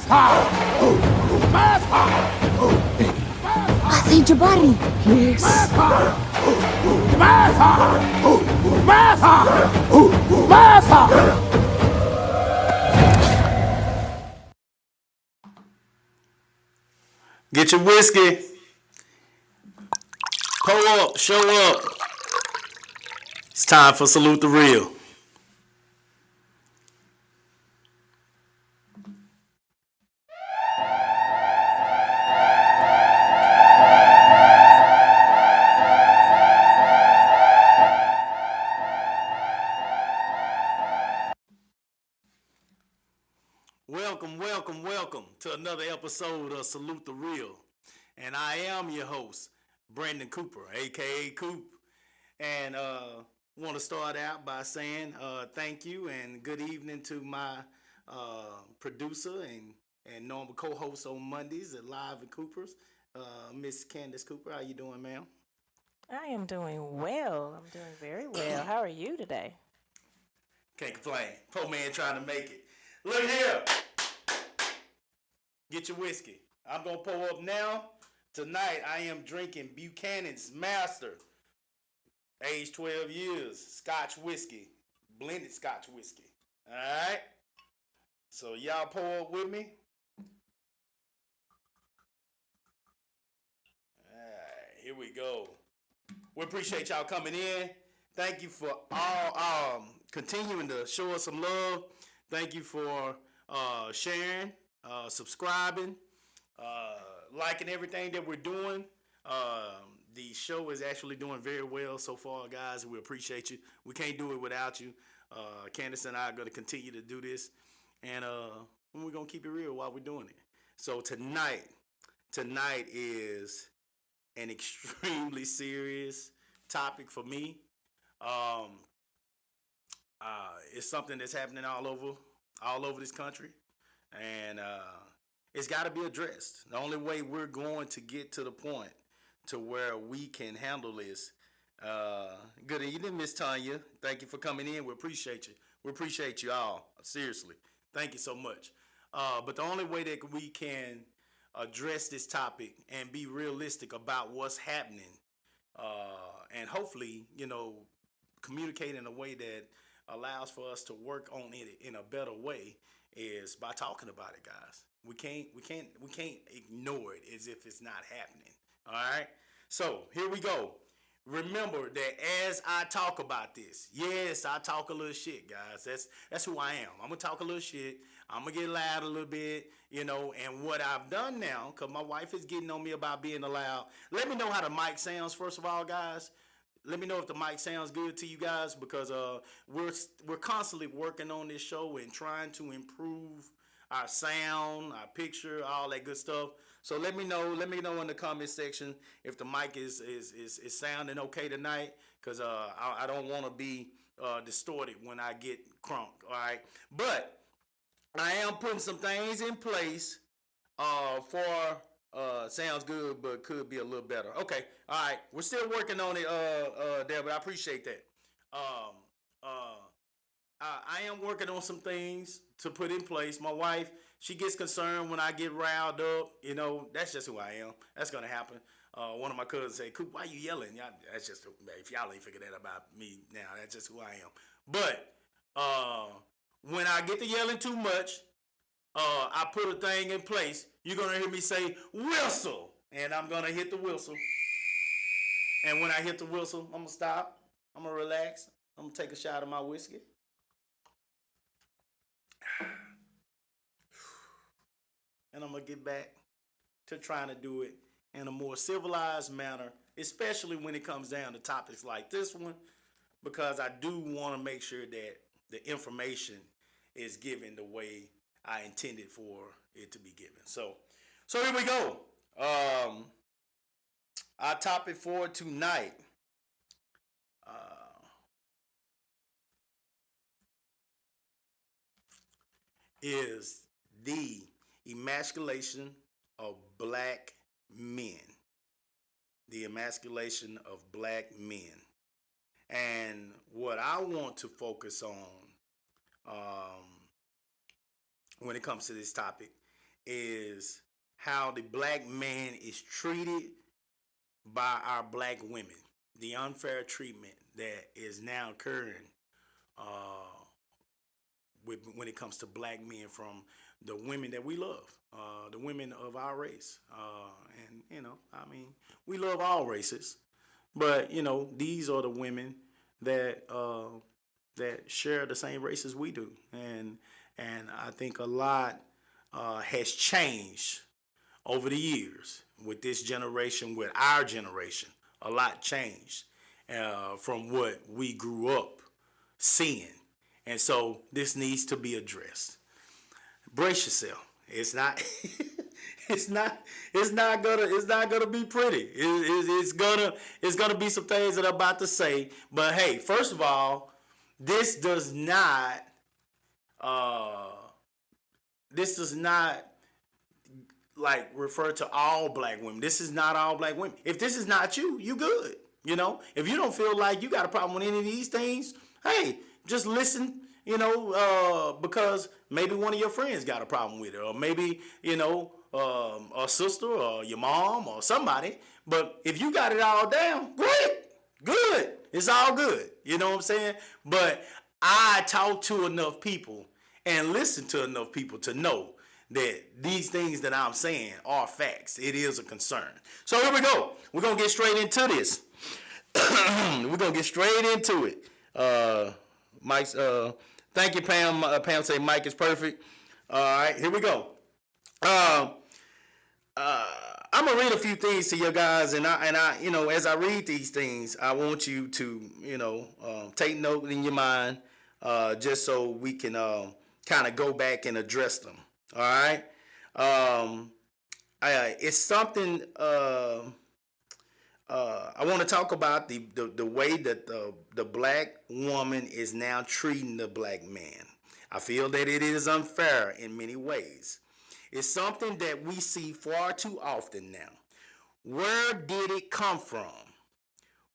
I saved your body. Yes. Get your whiskey. Pull up. Show up. It's time for Salute the Real. Welcome to another episode of Salute the Real. And I am your host, Brandon Cooper, aka Coop. And want to start out by saying thank you and good evening to my producer and normal co-host on Mondays at Live and Coopers, Miss Candace Cooper. How you doing, ma'am? I am doing well. I'm doing very well. How are you today? Can't complain. Poor man trying to make it. Look here. Get your whiskey. I'm going to pour up now. Tonight, I am drinking Buchanan's Master, age 12 years, Scotch whiskey, blended Scotch whiskey. All right? So, y'all pour up with me. All right, here we go. We appreciate y'all coming in. Thank you for all continuing to show us some love. Thank you for sharing, subscribing, liking everything that we're doing. The show is actually doing very well so far, guys. We appreciate you. We can't do it without you. Candace and I are going to continue to do this, and we're going to keep it real while we're doing it. So tonight is an extremely serious topic for me. It's something that's happening all over this country, and it's got to be addressed. The only way we're going to get to the point to where we can handle this. Good evening, Miss Tanya. Thank you for coming in. We appreciate you. We appreciate you all. Seriously, thank you so much. But the only way that we can address this topic and be realistic about what's happening, and hopefully, communicate in a way that allows for us to work on it in a better way, is by talking about it, guys. We can't ignore it as if it's not happening. All right. So here we go. Remember that as I talk about this, yes, I talk a little shit, guys. That's who I am. I'm gonna talk a little shit. I'm gonna get loud a little bit, And what I've done now, cause my wife is getting on me about being loud. Let me know how the mic sounds first of all, guys. Let me know if the mic sounds good to you guys, because we're constantly working on this show and trying to improve our sound, our picture, all that good stuff. So let me know in the comment section if the mic is sounding okay tonight, because I don't want to be distorted when I get crunk. All right, but I am putting some things in place for. Sounds good, but could be a little better. Okay, all right. We're still working on it, there, but I appreciate that. I am working on some things to put in place. My wife, she gets concerned when I get riled up. That's just who I am. That's gonna happen. One of my cousins say, "Coop, why you yelling?" That's just, if y'all ain't figured that about me now, that's just who I am. But when I get to yelling too much, I put a thing in place. You're going to hear me say, whistle. And I'm going to hit the whistle. And when I hit the whistle, I'm going to stop. I'm going to relax. I'm going to take a shot of my whiskey. And I'm going to get back to trying to do it in a more civilized manner, especially when it comes down to topics like this one, because I do want to make sure that the information is given the way I intended for it to be given. So here we go. Our topic for tonight is the emasculation of black men. The emasculation of black men. And what I want to focus on when it comes to this topic is how the black man is treated by our black women. The unfair treatment that is now occurring when it comes to black men from the women that we love, the women of our race. And, we love all races, but, these are the women that that share the same race as we do. And I think a lot has changed over the years with this generation, with our generation. A lot changed from what we grew up seeing. And so this needs to be addressed. Brace yourself. It's not it's not gonna be pretty. It's gonna be some things that I'm about to say. But hey, first of all, this does not like refer to all black women. This is not all black women. If this is not you, you good. If you don't feel like you got a problem with any of these things, hey, just listen, because maybe one of your friends got a problem with it, or maybe, a sister or your mom or somebody. But if you got it all down, great, good. It's all good. You know what I'm saying? But I talk to enough people and listen to enough people to know that these things that I'm saying are facts. It is a concern. So here we go. We're going to get straight into this. We're going to get straight into it. Mike's, thank you, Pam. Pam say Mike is perfect. All right, here we go. I'm gonna read a few things to you guys, and I, as I read these things, I want you to, take note in your mind, just so we can kind of go back and address them. All right. It's something. I want to talk about the way that the black woman is now treating the black man. I feel that it is unfair in many ways. It's something that we see far too often now. Where did it come from?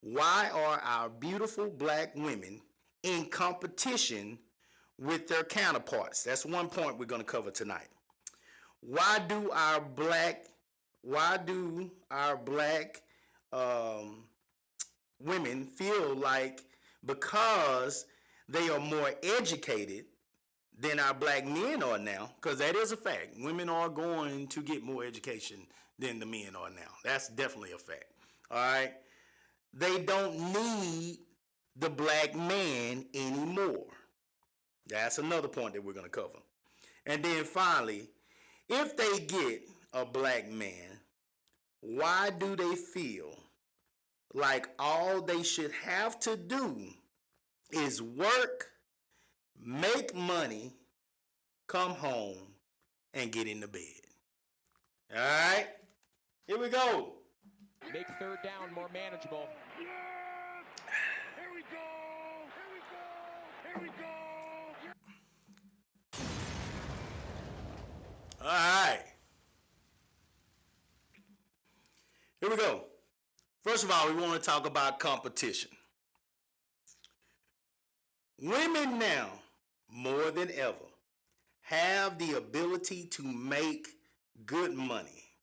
Why are our beautiful black women in competition with their counterparts? That's one point we're going to cover tonight. Why do our black women feel like because they are more educated than our black men are now, because that is a fact. Women are going to get more education than the men are now. That's definitely a fact. All right. They don't need the black man anymore. That's another point that we're going to cover. And then finally, if they get a black man, why do they feel like all they should have to do is work, make money, come home, and get in the bed? All right, here we go. Make third down more manageable. Yes! Here we go! Here we go! Here we go! All right. Here we go. First of all, we want to talk about competition. Women now, more than ever, have the ability to make good money.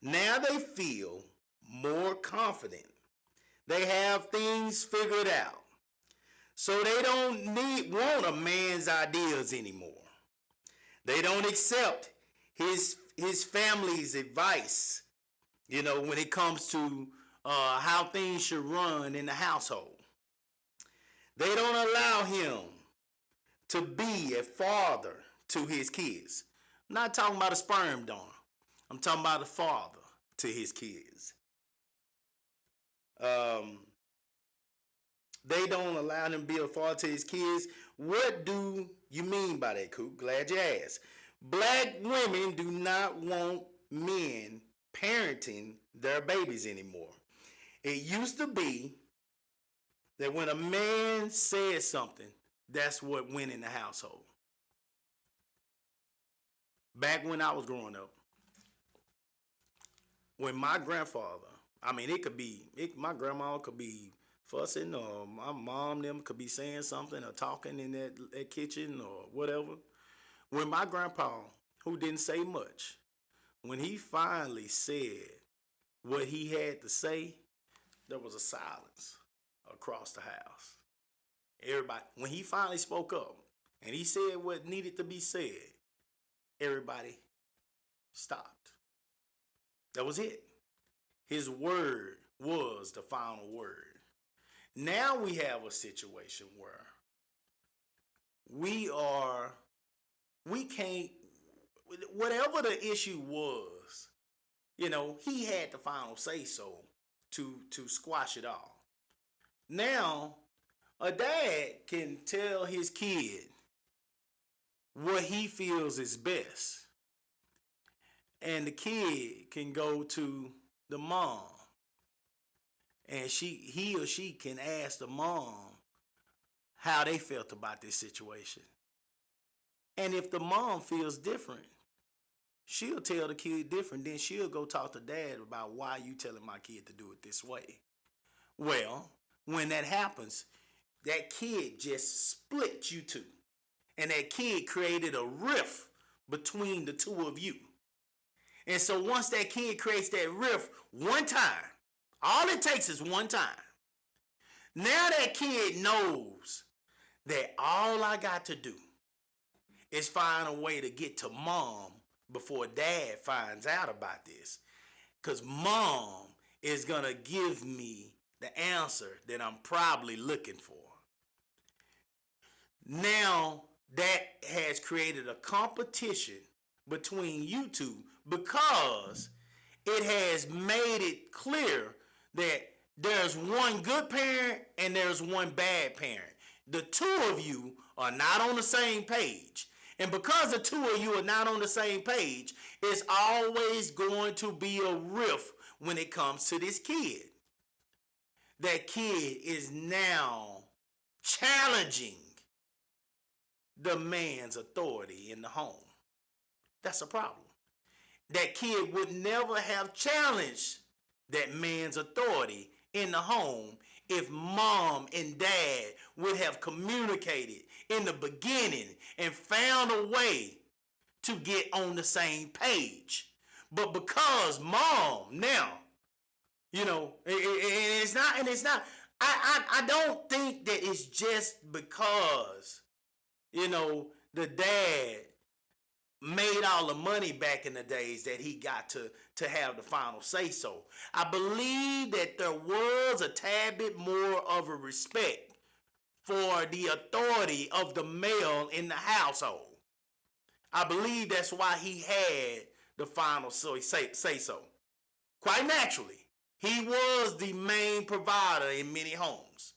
Now they feel more confident. They have things figured out. So they don't want a man's ideas anymore. They don't accept his family's advice, when it comes to how things should run in the household. They don't allow him to be a father to his kids. I'm not talking about a sperm donor. I'm talking about a father to his kids. They don't allow him to be a father to his kids. What do you mean by that, Coop? Glad you asked. Black women do not want men parenting their babies anymore. It used to be that when a man said something, that's what went in the household. Back when I was growing up, when my grandfather, my grandma could be fussing, or my mom them could be saying something or talking in that kitchen or whatever. When my grandpa who didn't say much, when he finally said what he had to say, there was a silence across the house. Everybody, when he finally spoke up and he said what needed to be said, everybody stopped. That was it. His word was the final word. Now we have a situation where we can't, whatever the issue was, he had the final say so to squash it all. Now, a dad can tell his kid what he feels is best. And the kid can go to the mom. And he or she can ask the mom how they felt about this situation. And if the mom feels different, she'll tell the kid different. Then she'll go talk to dad about why you telling my kid to do it this way. Well, when that happens, that kid just split you two. And that kid created a rift between the two of you. And so once that kid creates that rift one time, all it takes is one time. Now that kid knows that all I got to do is find a way to get to mom before dad finds out about this. Because mom is going to give me the answer that I'm probably looking for. Now that has created a competition between you two because it has made it clear that there's one good parent and there's one bad parent. The two of you are not on the same page. And because the two of you are not on the same page, it's always going to be a rift when it comes to this kid. That kid is now challenging the man's authority in the home. That's a problem. That kid would never have challenged that man's authority in the home if mom and dad would have communicated in the beginning and found a way to get on the same page. But because mom now, it's not, I don't think that it's just because, the dad made all the money back in the days that he got to have the final say so. I believe that there was a tad bit more of a respect for the authority of the male in the household. I believe that's why he had the final say so. Quite naturally, he was the main provider in many homes.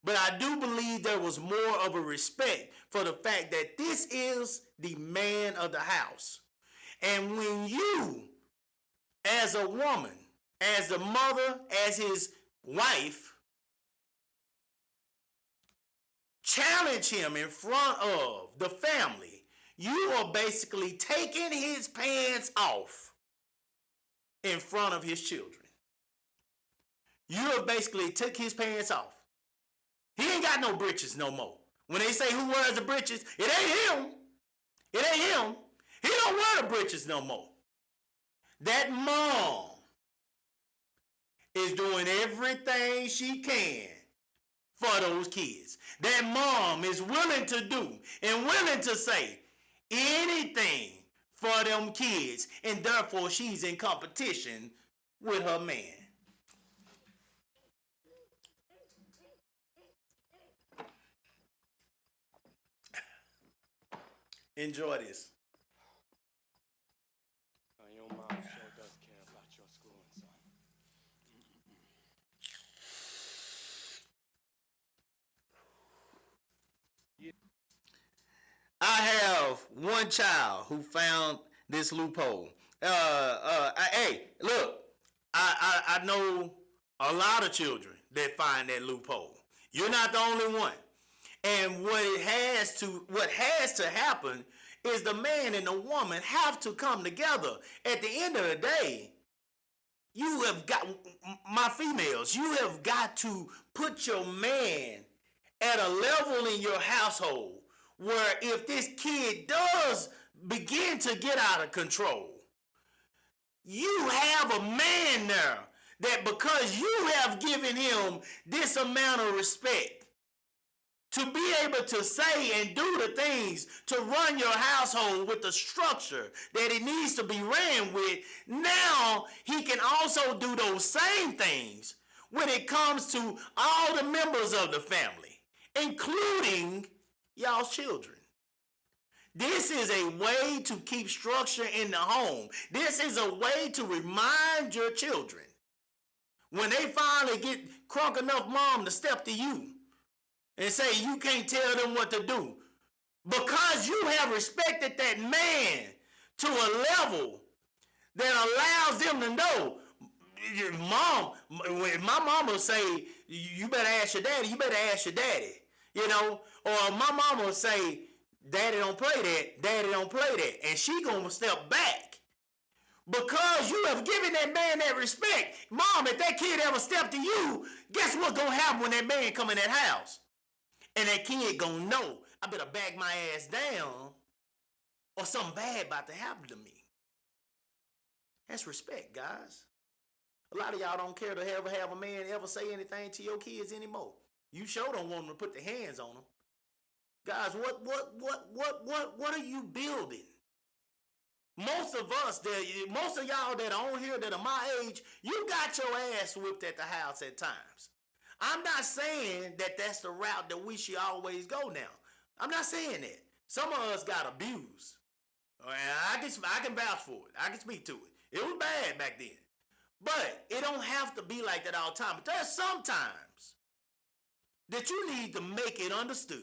But I do believe there was more of a respect for the fact that this is the man of the house. And when you, as a woman, as the mother, as his wife, challenge him in front of the family, you are basically taking his pants off in front of his children. You have basically took his pants off. He ain't got no britches no more. When they say who wears the britches, it ain't him. It ain't him. He don't wear the britches no more. That mom is doing everything she can for those kids. That mom is willing to do and willing to say anything for them kids, and therefore she's in competition with her man. Enjoy this. Your mom sure does care about your schooling, son. I have one child who found this loophole. Hey, look, I know a lot of children that find that loophole. You're not the only one. And what has to happen is the man and the woman have to come together. At the end of the day, you have got, my females, you have got to put your man at a level in your household where if this kid does begin to get out of control. You have a man there that because you have given him this amount of respect to be able to say and do the things to run your household with the structure that it needs to be ran with, now he can also do those same things when it comes to all the members of the family, including y'all's children. This is a way to keep structure in the home. This is a way to remind your children when they finally get crunk enough mom to step to you and say you can't tell them what to do, because you have respected that man to a level that allows them to know, mom, when my mama say, you better ask your daddy, you better ask your daddy, you know, or my mama will say, daddy don't play that, daddy don't play that, and she gonna step back because you have given that man that respect. Mom, if that kid ever step to you, guess what's gonna happen when that man come in that house? And that kid gonna know, I better back my ass down or something bad about to happen to me. That's respect, guys. A lot of y'all don't care to ever have a man ever say anything to your kids anymore. You sure don't want them to put their hands on them. Guys, what are you building? Most of us, most of y'all that are on here that are my age, you got your ass whipped at the house at times. I'm not saying that that's the route that we should always go now. I'm not saying that. Some of us got abused. I can vouch for it. I can speak to it. It was bad back then. But it don't have to be like that all the time. But there's sometimes that you need to make it understood.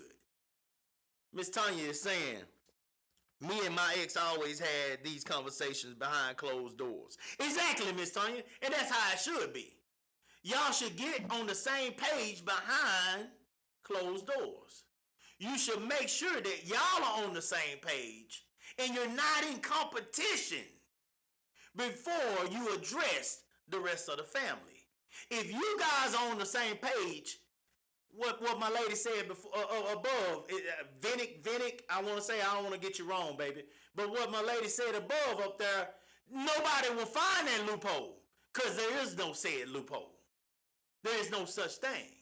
Miss Tanya is saying, me and my ex always had these conversations behind closed doors. Exactly, Miss Tanya, and that's how it should be. Y'all should get on the same page behind closed doors. You should make sure that y'all are on the same page and you're not in competition before you address the rest of the family. If you guys are on the same page, what my lady said before, above, Vinnick, I want to say, I don't want to get you wrong, baby, but what my lady said above up there, nobody will find that loophole because there is no said loophole. There is no such thing.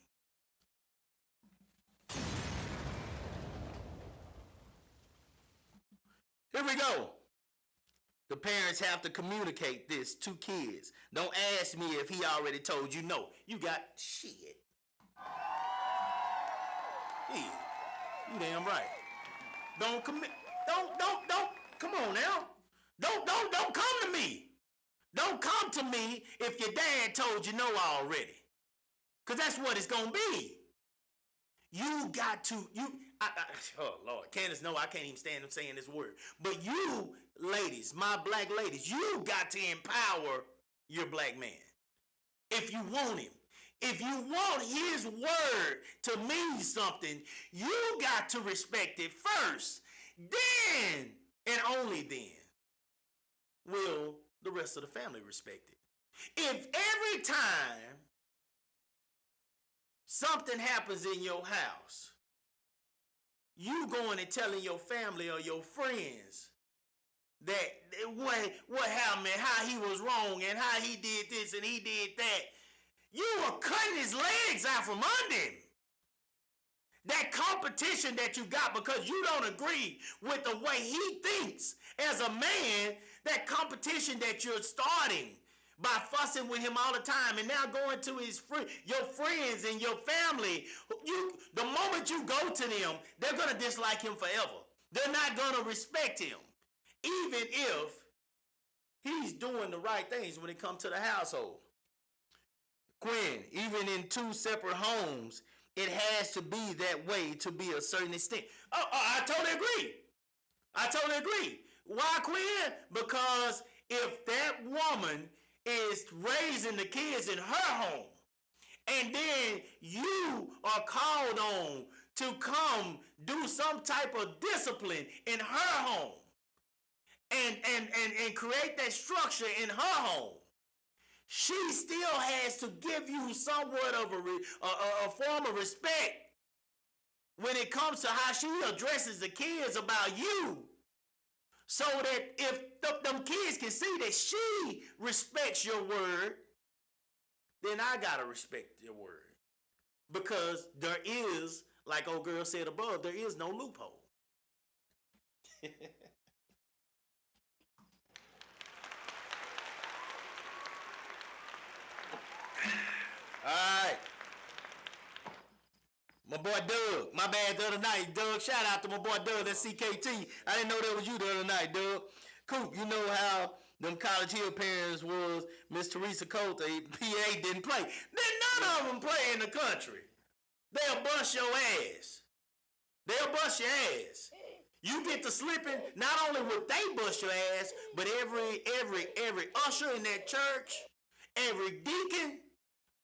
Here we go. The parents have to communicate this to kids. Don't ask me if he already told you no. You got shit. Yeah, you damn right. Don't come on now. Don't come to me. Don't come to me if your dad told you no already. Because that's what it's going to be. You got to, oh Lord, Candace, no, I can't even stand up saying this word. But you ladies, my black ladies, you got to empower your black man. If you want him. If you want his word to mean something, you got to respect it first. Then, and only then, will the rest of the family respect it. If every time something happens in your house, you going and telling your family or your friends that what happened and how he was wrong and how he did this and he did that, you are cutting his legs out from under him. That competition that you got because you don't agree with the way he thinks as a man, that competition that you're starting by fussing with him all the time and now going to your friends and your family, the moment you go to them, they're going to dislike him forever. They're not going to respect him, even if he's doing the right things when it comes to the household. Quinn, even in two separate homes, it has to be that way to be a certain extent. I totally agree. Why, Quinn? Because if that woman is raising the kids in her home, and then you are called on to come do some type of discipline in her home, and create that structure in her home, she still has to give you somewhat of a form of respect when it comes to how she addresses the kids about you. so that if them kids can see that she respects your word, then I gotta respect your word. Because there is, like old girl said above, there is no loophole. All right. My boy Doug. My bad the other night, Doug. Shout out to my boy Doug, that's CKT. I didn't know that was you the other night, Doug. Coop, you know how them College Hill parents was Miss Teresa Coulter, PA didn't play. Then none of them play in the country. They'll bust your ass. They'll bust your ass. You get to slipping, not only would they bust your ass, but every usher in that church, every deacon,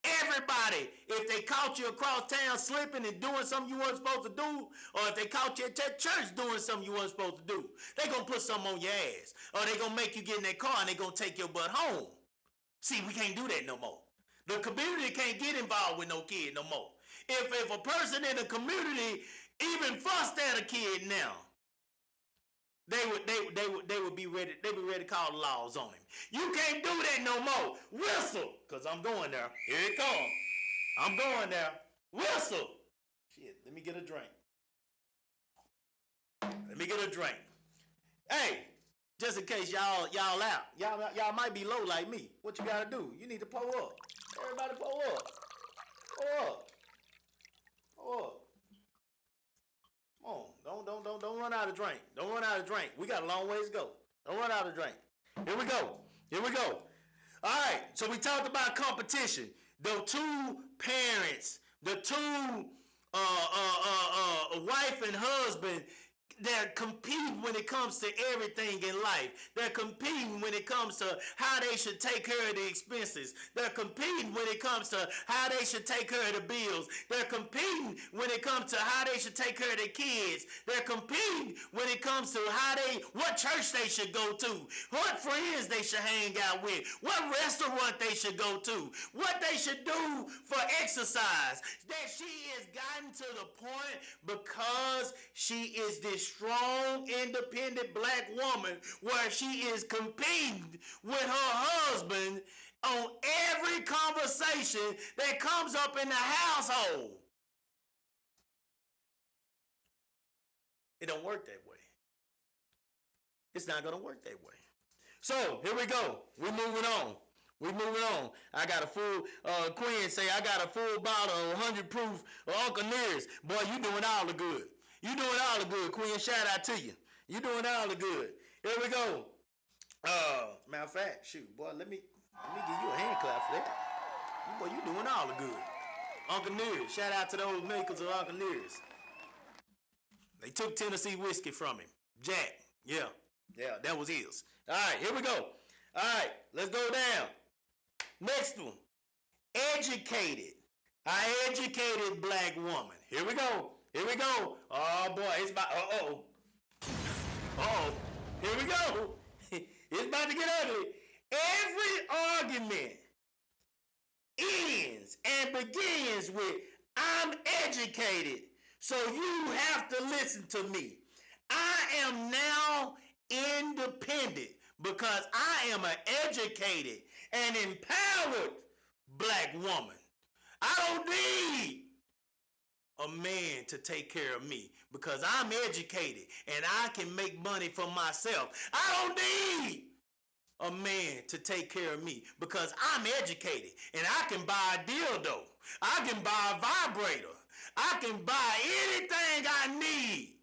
everybody, if they caught you across town slipping and doing something you weren't supposed to do, or if they caught you at that church doing something you weren't supposed to do, they gonna put something on your ass, or they gonna make you get in that car and they gonna take your butt home. See, we can't do that no more. The community can't get involved with no kid no more. If a person in the community even fussed at a kid now, they would be ready. They be ready to call the laws on him. You can't do that no more. Whistle, cause I'm going there. Here it comes. I'm going there. Whistle. Shit. Let me get a drink. Let me get a drink. Hey, just in case y'all out. Y'all might be low like me. What you gotta do? You need to pull up. Everybody pull up. Pull up. Pull up. Come on, don't run out of drink. Don't run out of drink. We got a long ways to go. Don't run out of drink. Here we go. All right, so we talked about competition. The two parents, the two wife and husband, they're competing when it comes to everything in life. They're competing when it comes to how they should take care of the expenses. They're competing when it comes to how they should take care of the bills. They're competing when it comes to how they should take care of their kids. They're competing when it comes to what church they should go to, what friends they should hang out with, what restaurant they should go to, what they should do for exercise. That she has gotten to the point because she is this strong, independent black woman where she is competing with her husband on every conversation that comes up in the household. It don't work that way. It's not going to work that way. So, here we go. We're moving on. I got a full, Quinn say, I got a full bottle of 100 proof of Uncle Nearest. Boy, you doing all the good. You doing all the good, Queen. Shout out to you. You doing all the good. Here we go. Matter of fact, shoot, boy, let me give you a hand clap for that. Boy, you doing all the good. Uncle Nearest. Shout out to those makers of Uncle Nearest. They took Tennessee whiskey from him. Jack. Yeah, that was his. All right, here we go. All right, let's go down. Next one. Educated. I educated black woman. Here we go. Oh, boy, it's about, here we go. It's about to get ugly. Every argument ends and begins with, I'm educated, so you have to listen to me. I am now independent because I am an educated and empowered black woman. I don't need a man to take care of me because I'm educated and I can make money for myself. I don't need a man to take care of me because I'm educated and I can buy a dildo. I can buy a vibrator. I can buy anything I need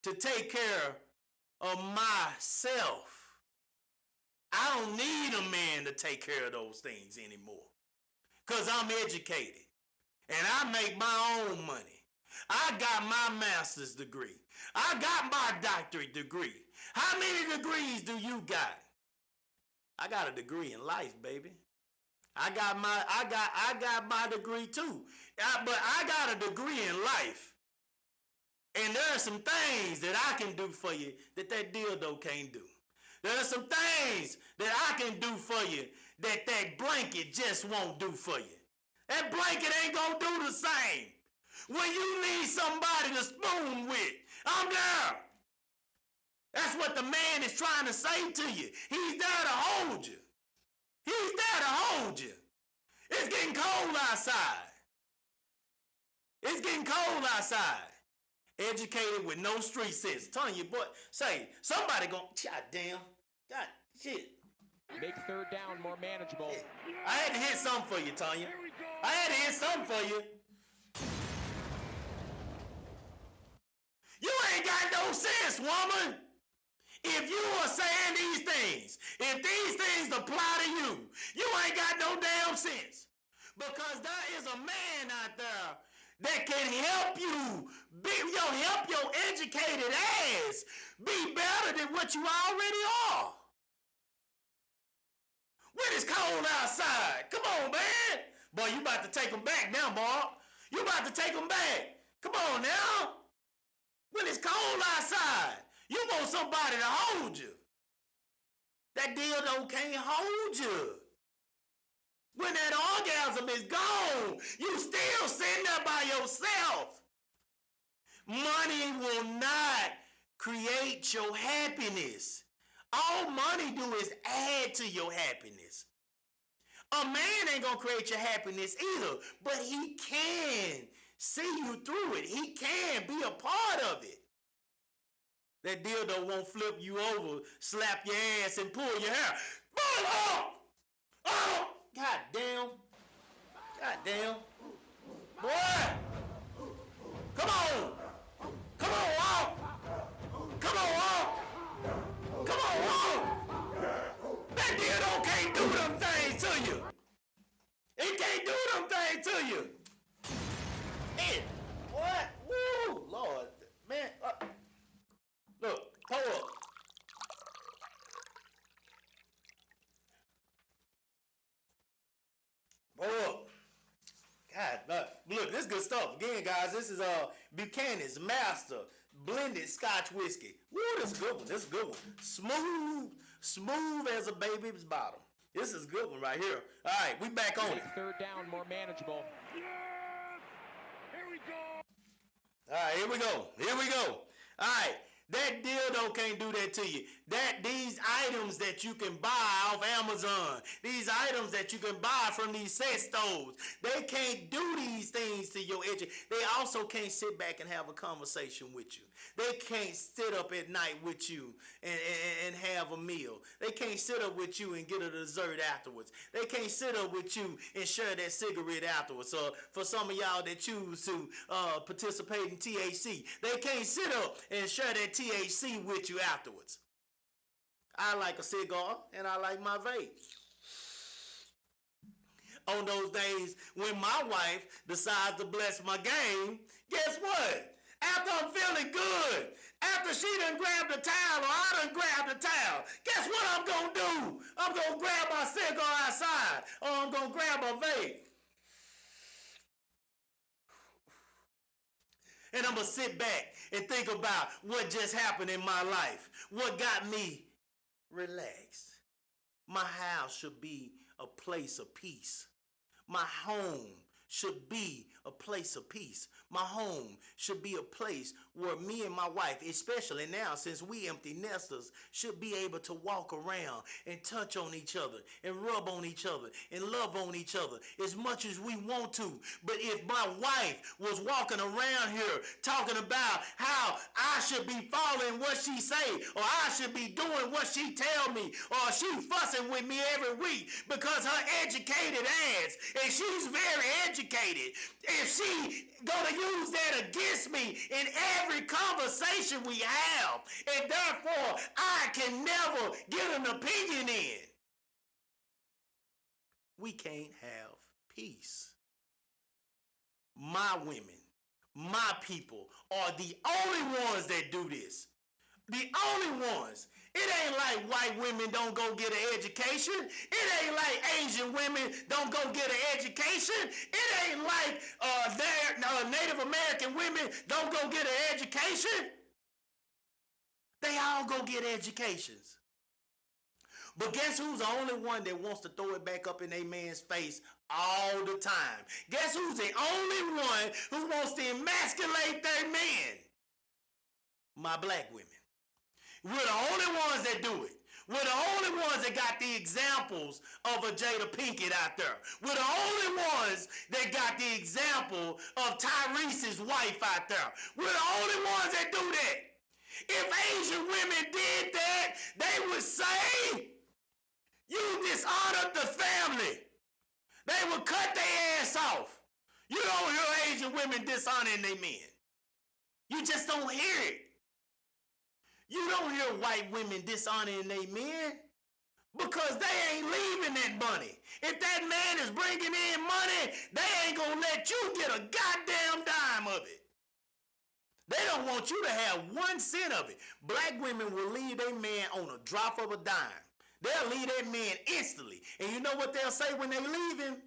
to take care of myself. I don't need a man to take care of those things anymore because I'm educated. And I make my own money. I got my master's degree. I got my doctorate degree. How many degrees do you got? I got a degree in life, baby. I got my degree too. But I got a degree in life. And there are some things that I can do for you that dildo can't do. There are some things that I can do for you that blanket just won't do for you. That blanket ain't gonna do the same. When you need somebody to spoon with, I'm there. That's what the man is trying to say to you. He's there to hold you. He's there to hold you. It's getting cold outside. It's getting cold outside. Educated with no street sense. Telling you, boy, say, somebody gonna, God damn, God, shit. Make third down more manageable. I had to hit something for you, Tanya. I had to hit something for you. You ain't got no sense, woman. If you are saying these things, if these things apply to you, you ain't got no damn sense. Because there is a man out there that can help you, help your educated ass be better than what you already are. When it's cold outside, come on, man. Boy, you about to take them back now, boy. You about to take them back. Come on now. When it's cold outside, you want somebody to hold you. That dildo can't hold you. When that orgasm is gone, you still sitting there by yourself. Money will not create your happiness. All money do is add to your happiness. A man ain't gonna create your happiness either, but he can see you through it. He can be a part of it. That dildo won't flip you over, slap your ass, and pull your hair. Pull off! Oh! God damn. God damn. Boy! Come on! Come on, Walt! Come on, Walt! Come on, Walt! That dildo can't do them things to you! It can't do them things to you! Hey, what? Woo! Lord, man. Look, hold up. Hold up. God, look, this is good stuff. Again, guys, this is Buchanan's Master Blended Scotch Whiskey. Woo, this is a good one. This is a good one. Smooth as a baby's bottom. This is a good one right here. All right, we back on it. Third down more manageable. Yes! Here we go! All right, here we go. Here we go. All right. That dildo can't do that to you. These items that you can buy off Amazon, these items that you can buy from these sex stores, they can't do these things to your edge. They also can't sit back and have a conversation with you. They can't sit up at night with you and have a meal. They can't sit up with you and get a dessert afterwards. They can't sit up with you and share that cigarette afterwards. So for some of y'all that choose to participate in THC, they can't sit up and share that THC with you afterwards. I like a cigar and I like my vape. On those days when my wife decides to bless my game, guess what? After I'm feeling good, after she done grabbed the towel or I done grabbed the towel, guess what I'm gonna do? I'm gonna grab my cigar outside or I'm gonna grab a vape. And I'm gonna sit back and think about what just happened in my life. What got me relaxed. My house should be a place of peace. My home should be a place of peace. My home should be a place where me and my wife, especially now since we empty nesters, should be able to walk around and touch on each other and rub on each other and love on each other as much as we want to. But if my wife was walking around here talking about how I should be following what she say, or I should be doing what she tell me, or she fussing with me every week because her educated ass, and she's very educated, if she gonna use that against me in every conversation we have, and therefore I can never get an opinion in, we can't have peace. My women, my people are the only ones that do this. The only ones. It ain't like white women don't go get an education. It ain't like Asian women don't go get an education. It ain't like Native American women don't go get an education. They all go get educations. But guess who's the only one that wants to throw it back up in a man's face all the time? Guess who's the only one who wants to emasculate their men? My black women. We're the only ones that do it. We're the only ones that got the examples of a Jada Pinkett out there. We're the only ones that got the example of Tyrese's wife out there. We're the only ones that do that. If Asian women did that, they would say, you dishonored the family. They would cut their ass off. You don't hear Asian women dishonoring their men. You just don't hear it. You don't hear white women dishonoring their men because they ain't leaving that money. If that man is bringing in money, they ain't gonna let you get a goddamn dime of it. They don't want you to have 1 cent of it. Black women will leave their man on a drop of a dime. They'll leave that man instantly. And you know what they'll say when they leave him?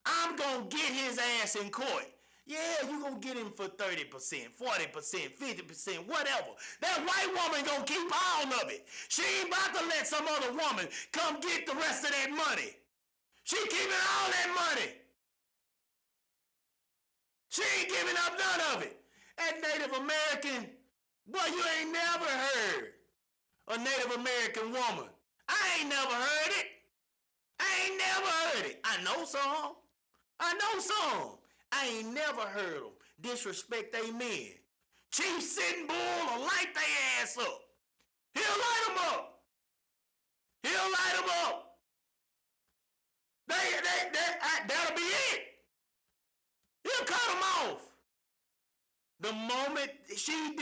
I'm gonna get his ass in court. Yeah, you gonna get him for 30%, 40%, 50%, whatever. That white woman gonna keep all of it. She ain't about to let some other woman come get the rest of that money. She keeping all that money. She ain't giving up none of it. That Native American, boy, you ain't never heard a Native American woman. I ain't never heard it. I ain't never heard it. I know some. I ain't never heard them disrespect they men. Chief Sitting Bull will light their ass up. He'll light them up. That'll be it. He'll cut them off. The moment she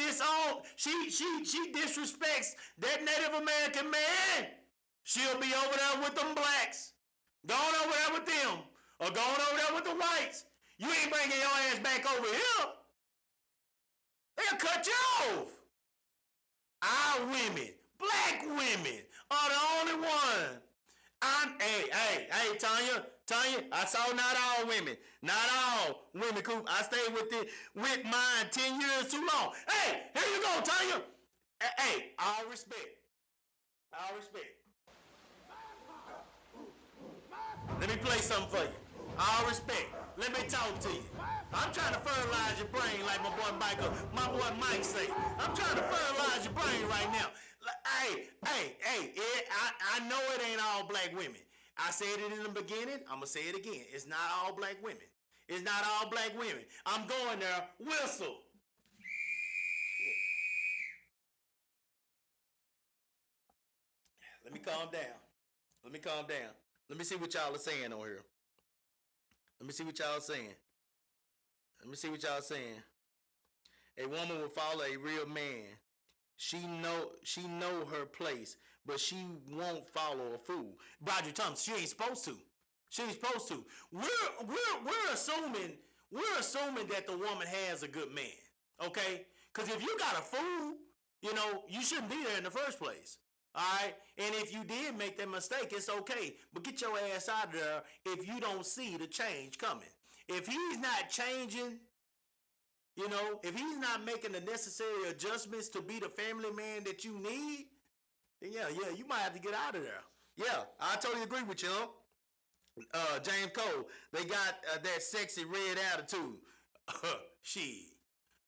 disrespects that Native American man, she'll be over there with them blacks. Going over there with them. Or going over there with the whites. You ain't bringing your ass back over here. They'll cut you off. Our women, black women, are the only one. Hey, Tanya, I saw not all women. Coop. I stayed with mine 10 years too long. Hey, here you go, Tanya. Hey, all respect. Let me play something for you. All respect. Let me talk to you. I'm trying to fertilize your brain like my boy Mike say. I'm trying to fertilize your brain right now. Hey, I know it ain't all black women. I said it in the beginning. I'm going to say it again. It's not all black women. I'm going there. Whistle. Let me calm down. Let me see what y'all are saying on here. Let me see what y'all saying. A woman will follow a real man. She know her place, but she won't follow a fool. Roger Thomas, she ain't supposed to. We're assuming that the woman has a good man. Okay? Because if you got a fool, you shouldn't be there in the first place. All right? And if you did make that mistake, it's okay. But get your ass out of there if you don't see the change coming. If he's not changing, if he's not making the necessary adjustments to be the family man that you need, then yeah, you might have to get out of there. Yeah, I totally agree with you. James Cole, they got that sexy red attitude.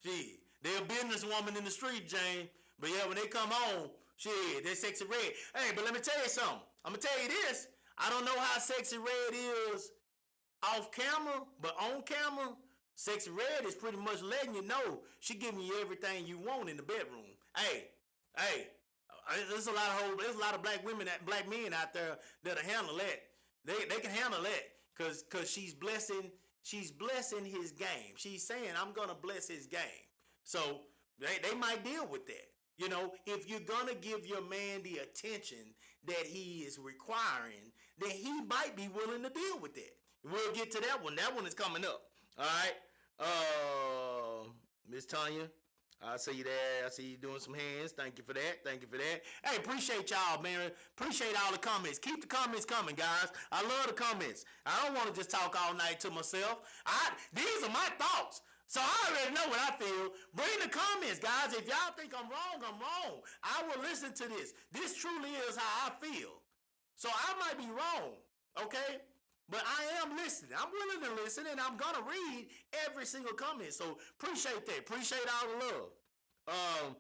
They're a businesswoman in the street, James. But yeah, when they come home, they're sexy red. Hey, but let me tell you something. I'm going to tell you this. I don't know how sexy red is off camera, but on camera, sexy red is pretty much letting you know she giving you everything you want in the bedroom. Hey, there's a lot of black women, black men out there that'll handle that. They can handle that because she's blessing his game. She's saying, I'm gonna bless his game. So they might deal with that. If you're gonna give your man the attention that he is requiring, then he might be willing to deal with that. We'll get to that one. That one is coming up. All right. Miss Tanya, I see you there. I see you doing some hands. Thank you for that. Hey, appreciate y'all, man. Appreciate all the comments. Keep the comments coming, guys. I love the comments. I don't want to just talk all night to myself. These are my thoughts. So I already know what I feel. Bring the comments, guys. If y'all think I'm wrong, I'm wrong. I will listen to this. This truly is how I feel. So I might be wrong, okay? But I am listening. I'm willing to listen, and I'm going to read every single comment. So appreciate that. Appreciate all the love.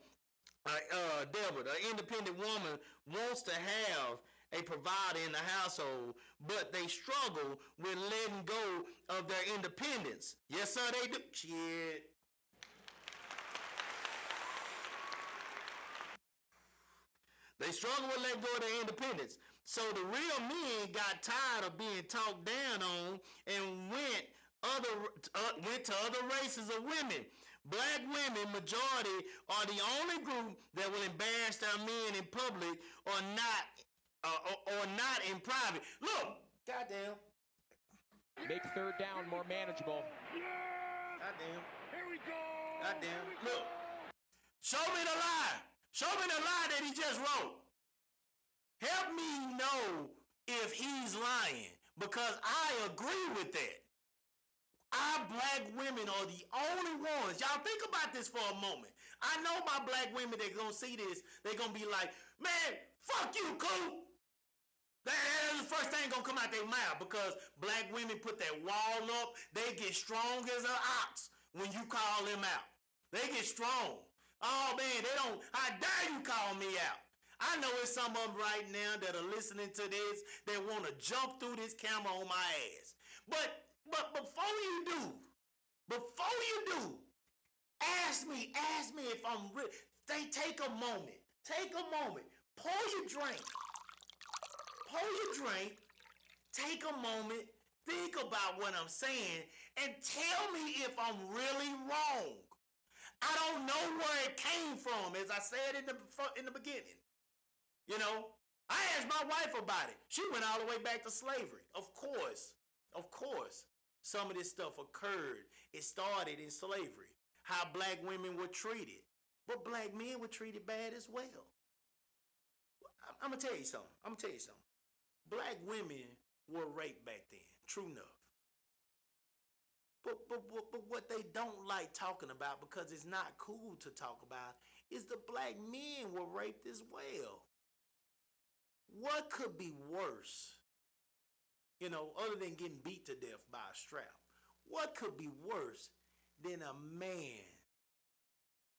Deborah, an independent woman wants to have a provider in the household, but they struggle with letting go of their independence. Yes, sir, they do. Shit. They struggle with letting go of their independence. So the real men got tired of being talked down on and went to other races of women. Black women, majority, are the only group that will embarrass their men in public or not in private. Look, goddamn. Make third down more manageable. Goddamn. Here we go. Goddamn. Look. Show me the lie. Show me the lie that he just wrote. Help me know if he's lying, because I agree with that. Our black women are the only ones. Y'all think about this for a moment. I know my black women that gonna see this, they gonna be like, man, fuck you, Coop. That's the first thing gonna come out their mouth, because black women put that wall up. They get strong as an ox when you call them out. They get strong. Oh man, they don't, how dare you call me out? I know it's some of them right now that are listening to this that want to jump through this camera on my ass. But before you do, ask me if I'm real. Take a moment, pour your drink, take a moment, think about what I'm saying, and tell me if I'm really wrong. I don't know where it came from, as I said in the beginning. You know, I asked my wife about it. She went all the way back to slavery. Of course, some of this stuff occurred. It started in slavery, how black women were treated. But black men were treated bad as well. I'm going to tell you something. Black women were raped back then. True enough. But what they don't like talking about, because it's not cool to talk about, is the black men were raped as well. What could be worse, other than getting beat to death by a strap? What could be worse than a man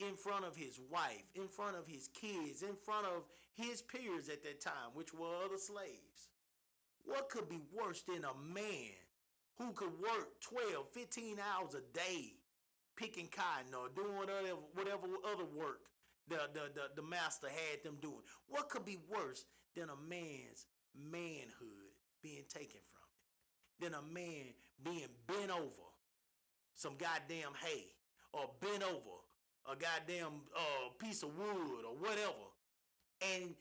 in front of his wife, in front of his kids, in front of his peers at that time, which were other slaves? What could be worse than a man who could work 12, 15 hours a day picking cotton or doing whatever other work the master had them doing? What could be worse than a man's manhood being taken from him? Than a man being bent over some goddamn hay, or bent over a goddamn piece of wood or whatever, and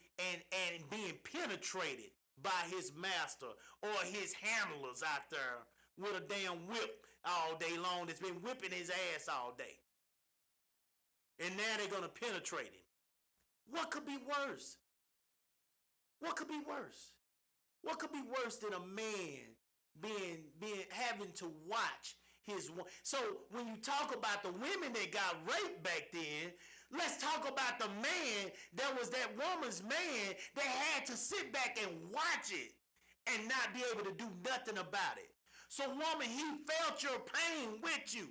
being penetrated by his master or his handlers out there with a damn whip all day long that's been whipping his ass all day. And now they're going to penetrate him. What could be worse? What could be worse? What could be worse than a man having to watch his... So when you talk about the women that got raped back then, let's talk about the man that was that woman's man that had to sit back and watch it and not be able to do nothing about it. So woman, he felt your pain with you.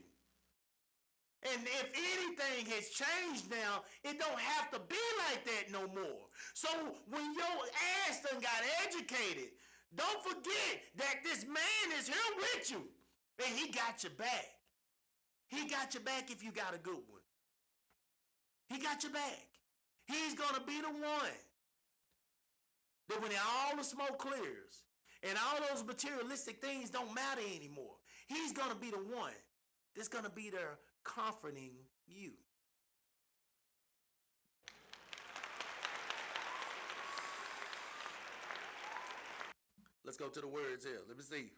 And if anything has changed now, it don't have to be like that no more. So when your ass done got educated, don't forget that this man is here with you. And he got your back. He got your back if you got a good one. He got your back. He's going to be the one that when all the smoke clears and all those materialistic things don't matter anymore, he's going to be the one that's going to be there comforting you. Let's go to the words here. Let me see.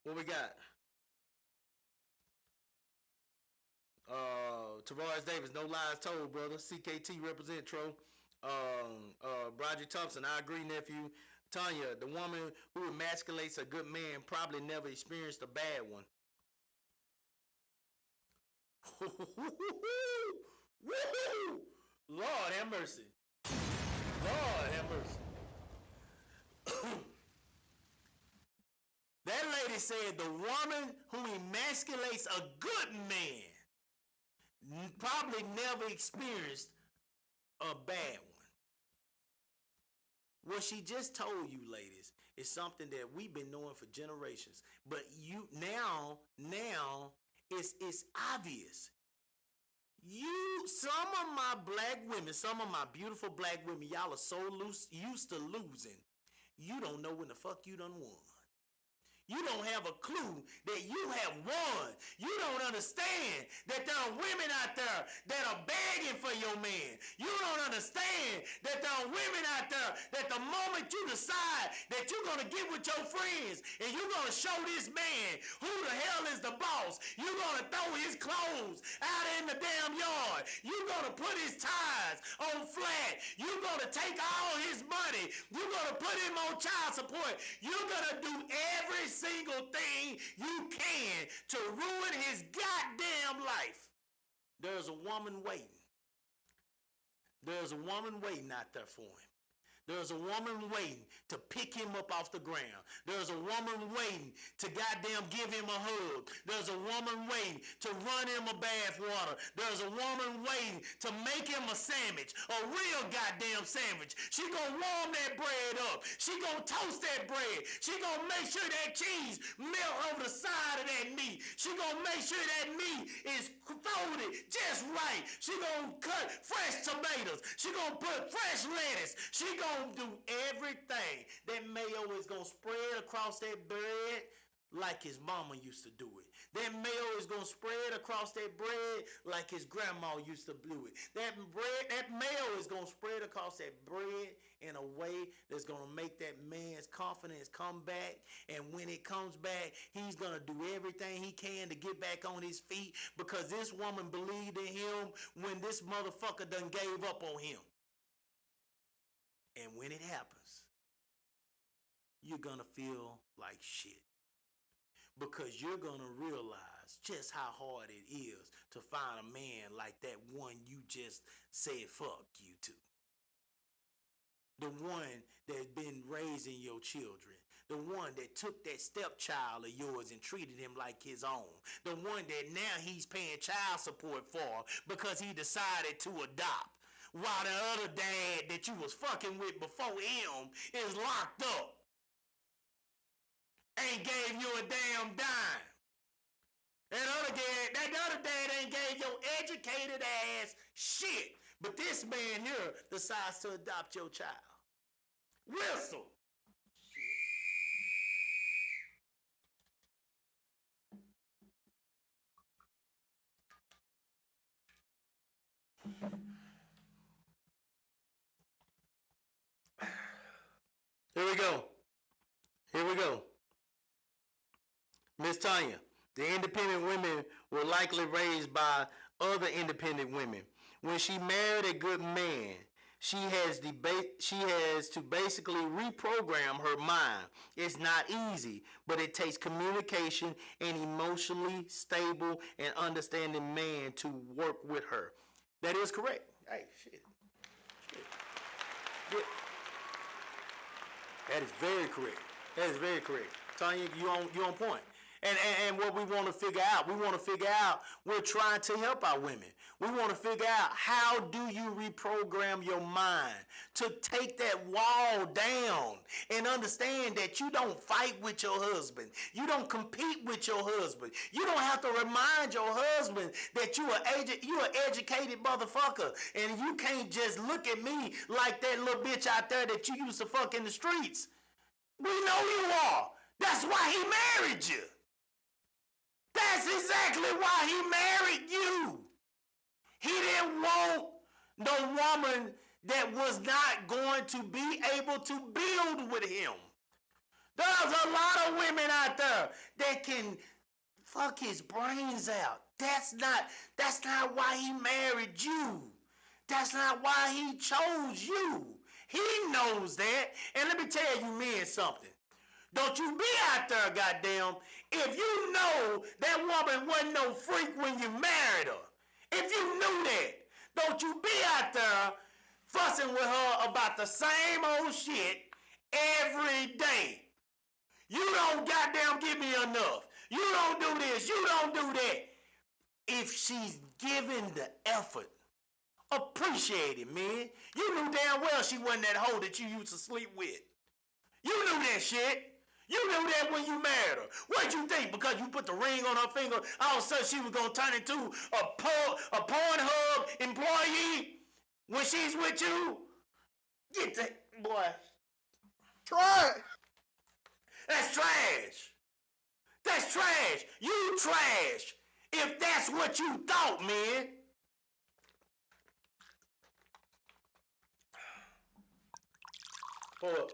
What we got? Tavares Davis, no lies told, brother. CKT represent, Tro. Broderick Thompson, I agree, nephew. Tanya, the woman who emasculates a good man probably never experienced a bad one. Lord have mercy. Lord have mercy. That lady said the woman who emasculates a good man probably never experienced a bad one. What she just told you, ladies, is something that we've been knowing for generations. But you now it's obvious. Some of my black women, some of my beautiful black women, y'all are so used to losing. You don't know when the fuck you done won. You don't have a clue that you have won. You don't understand that there are women out there that are begging for your man. You don't understand that there are women out there that the moment you decide that you're going to get with your friends and you're going to show this man who the hell is the boss, you're going to throw his clothes out in the damn yard. You're going to put his tires on flat. You're going to take all his money. You're going to put him on child support. You're going to do every single thing you can to ruin his goddamn life. There's a woman waiting. There's a woman waiting out there for him. There's a woman waiting to pick him up off the ground. There's a woman waiting to goddamn give him a hug. There's a woman waiting to run him a bath water. There's a woman waiting to make him a sandwich, a real goddamn sandwich. She gonna warm that bread up. She gonna toast that bread. She gonna make sure that cheese melt over the side of that meat. She gonna make sure that meat is folded just right. She gonna cut fresh tomatoes. She gonna put fresh lettuce. She gonna do everything. That mayo is gonna spread across that bread like his mama used to do it. That mayo is gonna spread across that bread like his grandma used to do it. That mayo is gonna spread across that bread in a way that's gonna make that man's confidence come back. And when it comes back, he's gonna do everything he can to get back on his feet because this woman believed in him when this motherfucker done gave up on him. And when it happens, you're going to feel like shit. Because you're going to realize just how hard it is to find a man like that one you just said fuck you to. The one that's been raising your children. The one that took that stepchild of yours and treated him like his own. The one that now he's paying child support for because he decided to adopt. While the other dad that you was fucking with before him is locked up. Ain't gave you a damn dime. That other dad ain't gave your educated ass shit. But this man here decides to adopt your child. Whistle. Here we go. Miss Tanya, the independent women were likely raised by other independent women. When she married a good man, she has to basically reprogram her mind. It's not easy, but it takes communication and emotionally stable and understanding man to work with her. That is correct. Hey, shit. Good. That is very correct. Tanya, you on point. And what we want to figure out, we're trying to help our women. We want to figure out, how do you reprogram your mind to take that wall down and understand that you don't fight with your husband. You don't compete with your husband. You don't have to remind your husband that you an educated motherfucker and you can't just look at me like that little bitch out there that you used to fuck in the streets. We know you are. That's why he married you. That's exactly why he married you. He didn't want no woman that was not going to be able to build with him. There's a lot of women out there that can fuck his brains out. That's not why he married you. That's not why he chose you. He knows that. And let me tell you men something. Don't you be out there, goddamn, if you know that woman wasn't no freak when you married her. If you knew that, don't you be out there fussing with her about the same old shit every day. You don't goddamn give me enough. You don't do this. You don't do that. If she's giving the effort Appreciate it, man. You knew damn well she wasn't that hoe that you used to sleep with. You knew that shit. You knew that when you married her. What'd you think? Because you put the ring on her finger, all of a sudden she was going to turn into a Pornhub employee when she's with you? Get the... Boy. Trash. That's trash. That's trash. You trash. If that's what you thought, man. Hold up.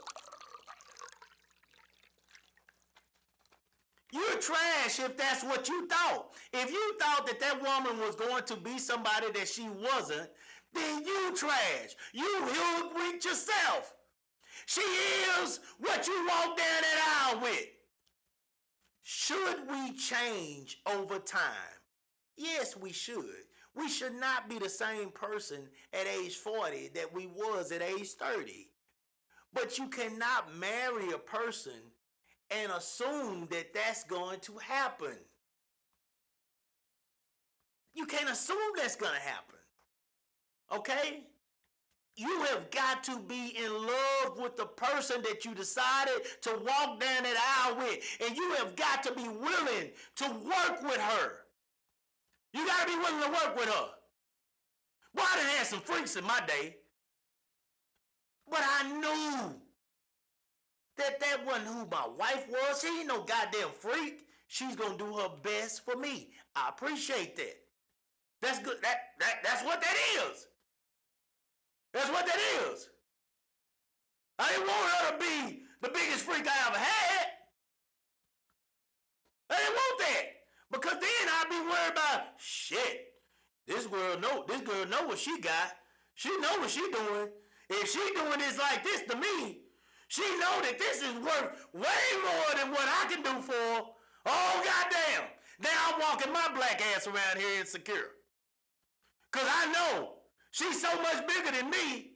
You're trash if that's what you thought. If you thought that that woman was going to be somebody that she wasn't, then you trash. You hoodwinked yourself. She is what you walk down that aisle with. Should we change over time? Yes, we should. We should not be the same person at age 40 that we was at age 30. But you cannot marry a person and assume that that's going to happen. You can't assume that's going to happen. Okay? You have got to be in love with the person that you decided to walk down that aisle with. And you have got to be willing to work with her. You got to be willing to work with her. Boy, I done had some freaks in my day. But I knew that wasn't who my wife was. She ain't no goddamn freak. She's going to do her best for me. I appreciate that. That's good. That's what that is. That's what that is. I didn't want her to be the biggest freak I ever had. I didn't want that. Because then I'd be worried about, shit, this girl know what she got. She know what she doing. If she doing this like this to me, she know that this is worth way more than what I can do for her. Oh, goddamn. Now I'm walking my black ass around here insecure. Because I know she's so much bigger than me.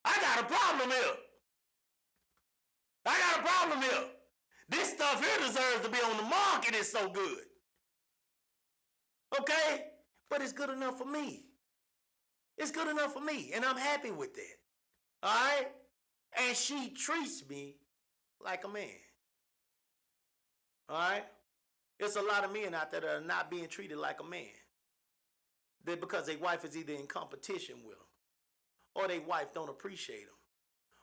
I got a problem here. I got a problem here. This stuff here deserves to be on the market. It's so good. Okay? But it's good enough for me. It's good enough for me. And I'm happy with that. All right? And she treats me like a man. All right? There's a lot of men out there that are not being treated like a man. They're because their wife is either in competition with them, or their wife don't appreciate them,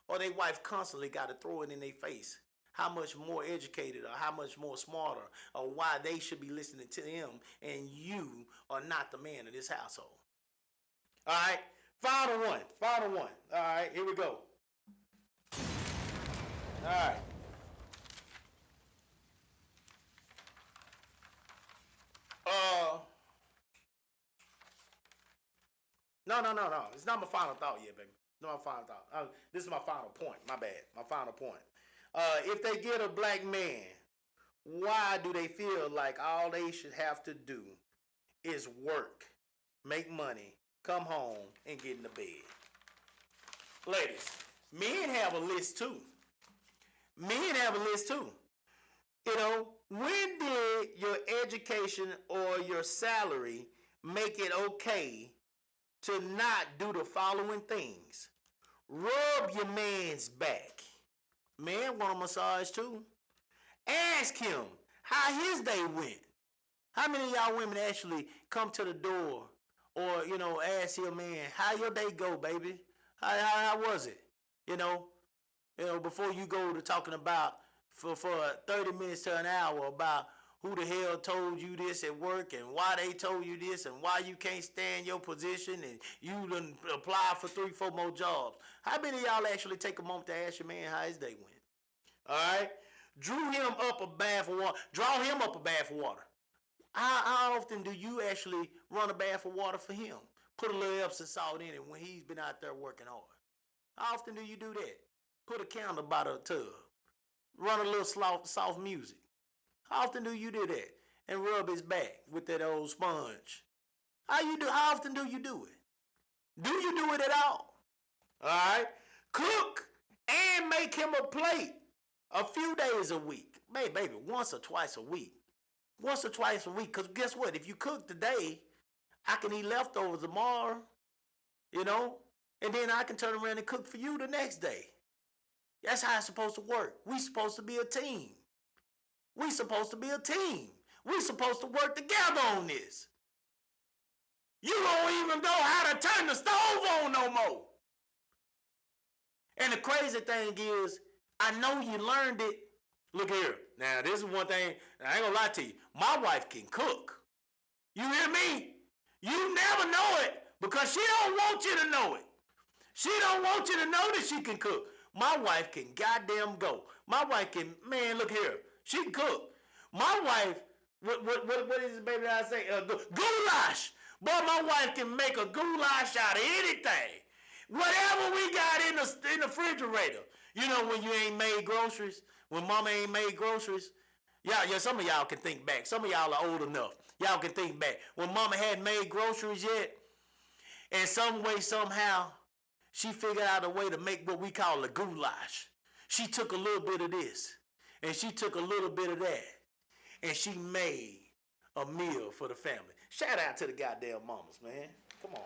or their wife constantly got to throw it in their face how much more educated or how much more smarter or why they should be listening to them and you are not the man of this household. All right? Final one. All right, here we go. All right. No. It's not my final thought yet, baby. Not my final thought. This is my final point. My bad. My final point. If they get a black man, why do they feel like all they should have to do is work, make money, come home, and get in the bed? Ladies, men have a list too. You know, when did your education or your salary make it okay to not do the following things? Rub your man's back. Man want a massage too. Ask him how his day went. How many of y'all women actually come to the door or, you know, ask your man, how your day go, baby? How was it? You know, before you go to talking about for 30 minutes to an hour about who the hell told you this at work and why they told you this and why you can't stand your position and you done apply for 3-4 more jobs. How many of y'all actually take a moment to ask your man how his day went? All right? Draw him up a bath of water. How often do you actually run a bath of water for him? Put a little Epsom salt in it when he's been out there working hard. How often do you do that? Put a candle by the tub. Run a little soft music. How often do you do that? And rub his back with that old sponge. How often do you do it? Do you do it at all? All right? Cook and make him a plate a few days a week. Baby, once or twice a week. Because guess what? If you cook today, I can eat leftovers tomorrow. you know, and then I can turn around and cook for you the next day. That's how it's supposed to work. We supposed to be a team. We supposed to be a team. We supposed to work together on this. You don't even know how to turn the stove on no more. And the crazy thing is, I know you learned it. Look here. Now, this is one thing, I ain't gonna lie to you. My wife can cook. You hear me? You never know it because she don't want you to know it. She don't want you to know that she can cook. My wife can goddamn go. My wife can, man, look here. She can cook. My wife, what is it, baby, that I say? Goulash. Boy, my wife can make a goulash out of anything. Whatever we got in the refrigerator. You know when you ain't made groceries? When mama ain't made groceries? Yeah, some of y'all can think back. Some of y'all are old enough. Y'all can think back. When mama hadn't made groceries yet, and some way, somehow, she figured out a way to make what we call a goulash. She took a little bit of this, and she took a little bit of that, and she made a meal for the family. Shout out to the goddamn mamas, man. Come on.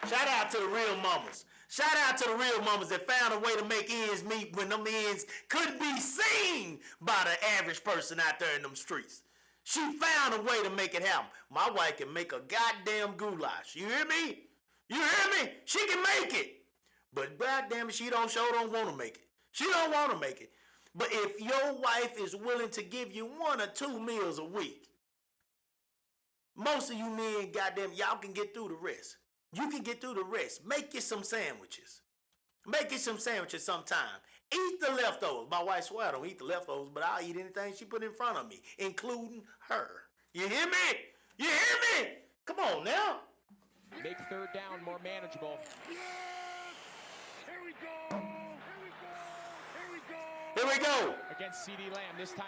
Shout out to the real mamas. Shout out to the real mamas that found a way to make ends meet when them ends couldn't be seen by the average person out there in them streets. She found a way to make it happen. My wife can make a goddamn goulash. You hear me? You hear me? She can make it. But goddamn it, she don't want to make it. She don't want to make it. But if your wife is willing to give you 1 or 2 meals a week, most of you men, goddamn, y'all can get through the rest. You can get through the rest. Make you some sandwiches. Make you some sandwiches sometime. Eat the leftovers. My wife swear I don't eat the leftovers, but I'll eat anything she put in front of me, including her. You hear me? You hear me? Come on now. Make third down more manageable. Yes! Here we go! Here we go! Here we go! Here we go. Against CD Lamb. This time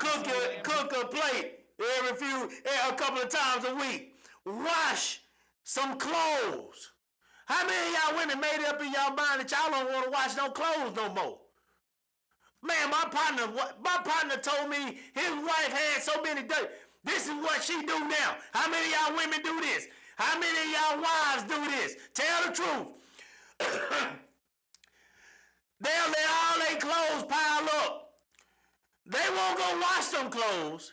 Cook a plate a couple of times a week. Wash some clothes. How many of y'all women made it up in y'all mind that y'all don't want to wash no clothes no more? Man, my partner told me his wife had so many dirty. This is what she do now. How many of y'all women do this? How many of y'all wives do this? Tell the truth. They'll let all their clothes pile up. They won't go wash them clothes.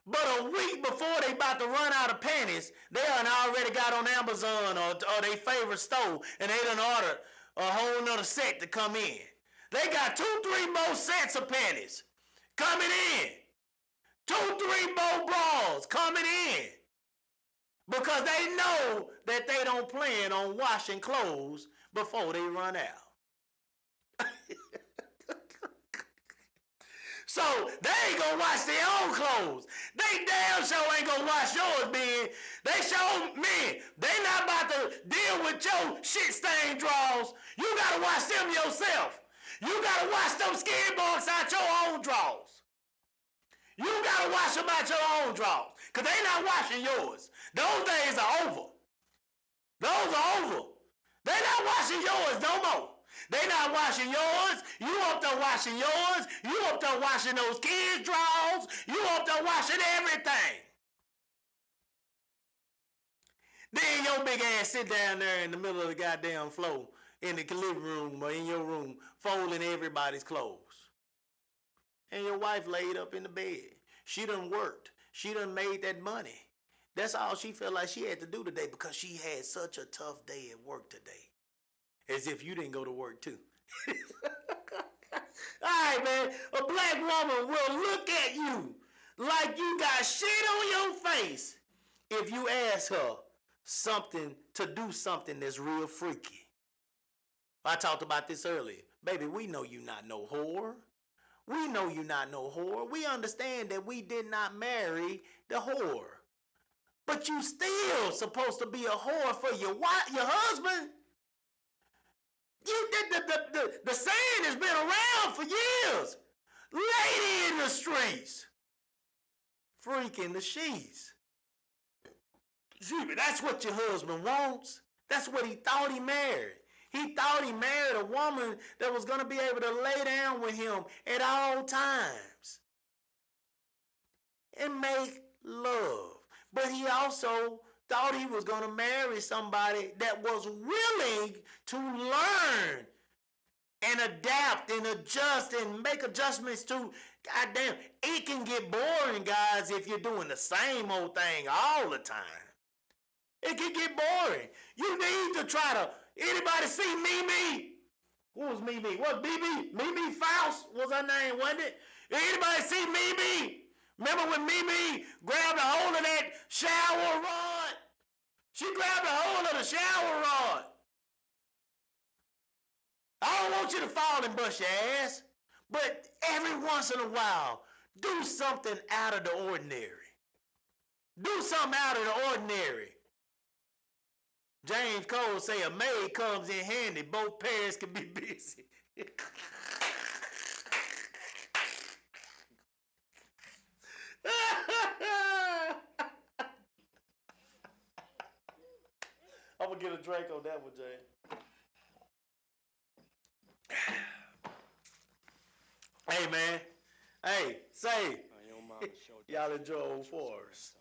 But a week before they about to run out of panties, they done already got on Amazon or their favorite store, and they done ordered a whole nother set to come in. They got 2, 3 more sets of panties coming in. 2, 3 more bras coming in. Because they know that they don't plan on washing clothes before they run out. So they ain't gonna wash their own clothes. They damn sure ain't gonna wash yours, man. They show me they not about to deal with your shit stained drawers. You gotta wash them yourself. You gotta wash them skin marks out your own drawers. You gotta wash them out your own drawers. Cause they not washing yours. Those days are over. Those are over. They not washing yours no more. They not washing yours. You up there washing yours. You up there washing those kids' drawers. You up there washing everything. Then your big ass sit down there in the middle of the goddamn floor in the living room or in your room folding everybody's clothes. And your wife laid up in the bed. She done worked. She done made that money. That's all she felt like she had to do today because she had such a tough day at work today. As if you didn't go to work too. All right, man. A black woman will look at you like you got shit on your face if you ask her something to do something that's real freaky. I talked about this earlier. Baby, we know you not no whore. We know you not no whore. We understand that we did not marry the whore. But you still supposed to be a whore for your husband. The saying has been around for years. Lady in the streets. Freak in the sheets. Excuse me, that's what your husband wants. That's what he thought he married. He thought he married a woman that was going to be able to lay down with him at all times and make love. But he also thought he was going to marry somebody that was willing to learn and adapt and adjust and make adjustments to, goddamn, it can get boring, guys, if you're doing the same old thing all the time. It can get boring. You need to try to, anybody see Mimi? Who was Mimi? What, Mimi? Mimi Faust was her name, wasn't it? Anybody see Mimi? Remember when Mimi grabbed a hold of that shower rod? She grabbed a hold of the shower rod. I don't want you to fall and bust your ass, but every once in a while, do something out of the ordinary. Do something out of the ordinary. James Cole say a maid comes in handy. Both parents can be busy. I'm going to get a drink on that one, James. Hey, man. Hey, say. Y'all enjoy old fours.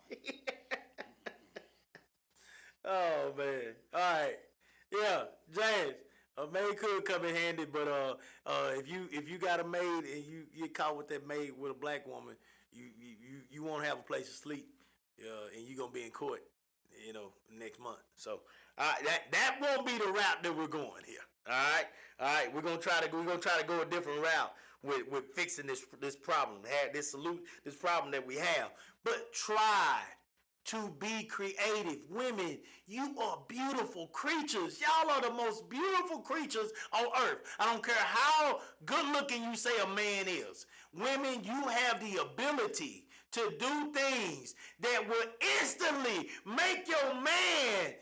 Oh, man. All right. Yeah, James, a maid could come in handy, but if you got a maid and you get caught with that maid with a black woman, you won't have a place to sleep, and you're gonna be in court, next month. So that won't be the route that we're going here. All right. We're gonna try to go a different route with fixing this problem, this problem that we have. But try to be creative. Women, you are beautiful creatures. Y'all are the most beautiful creatures on earth. I don't care how good looking you say a man is. Women, you have the ability to do things that will instantly make your man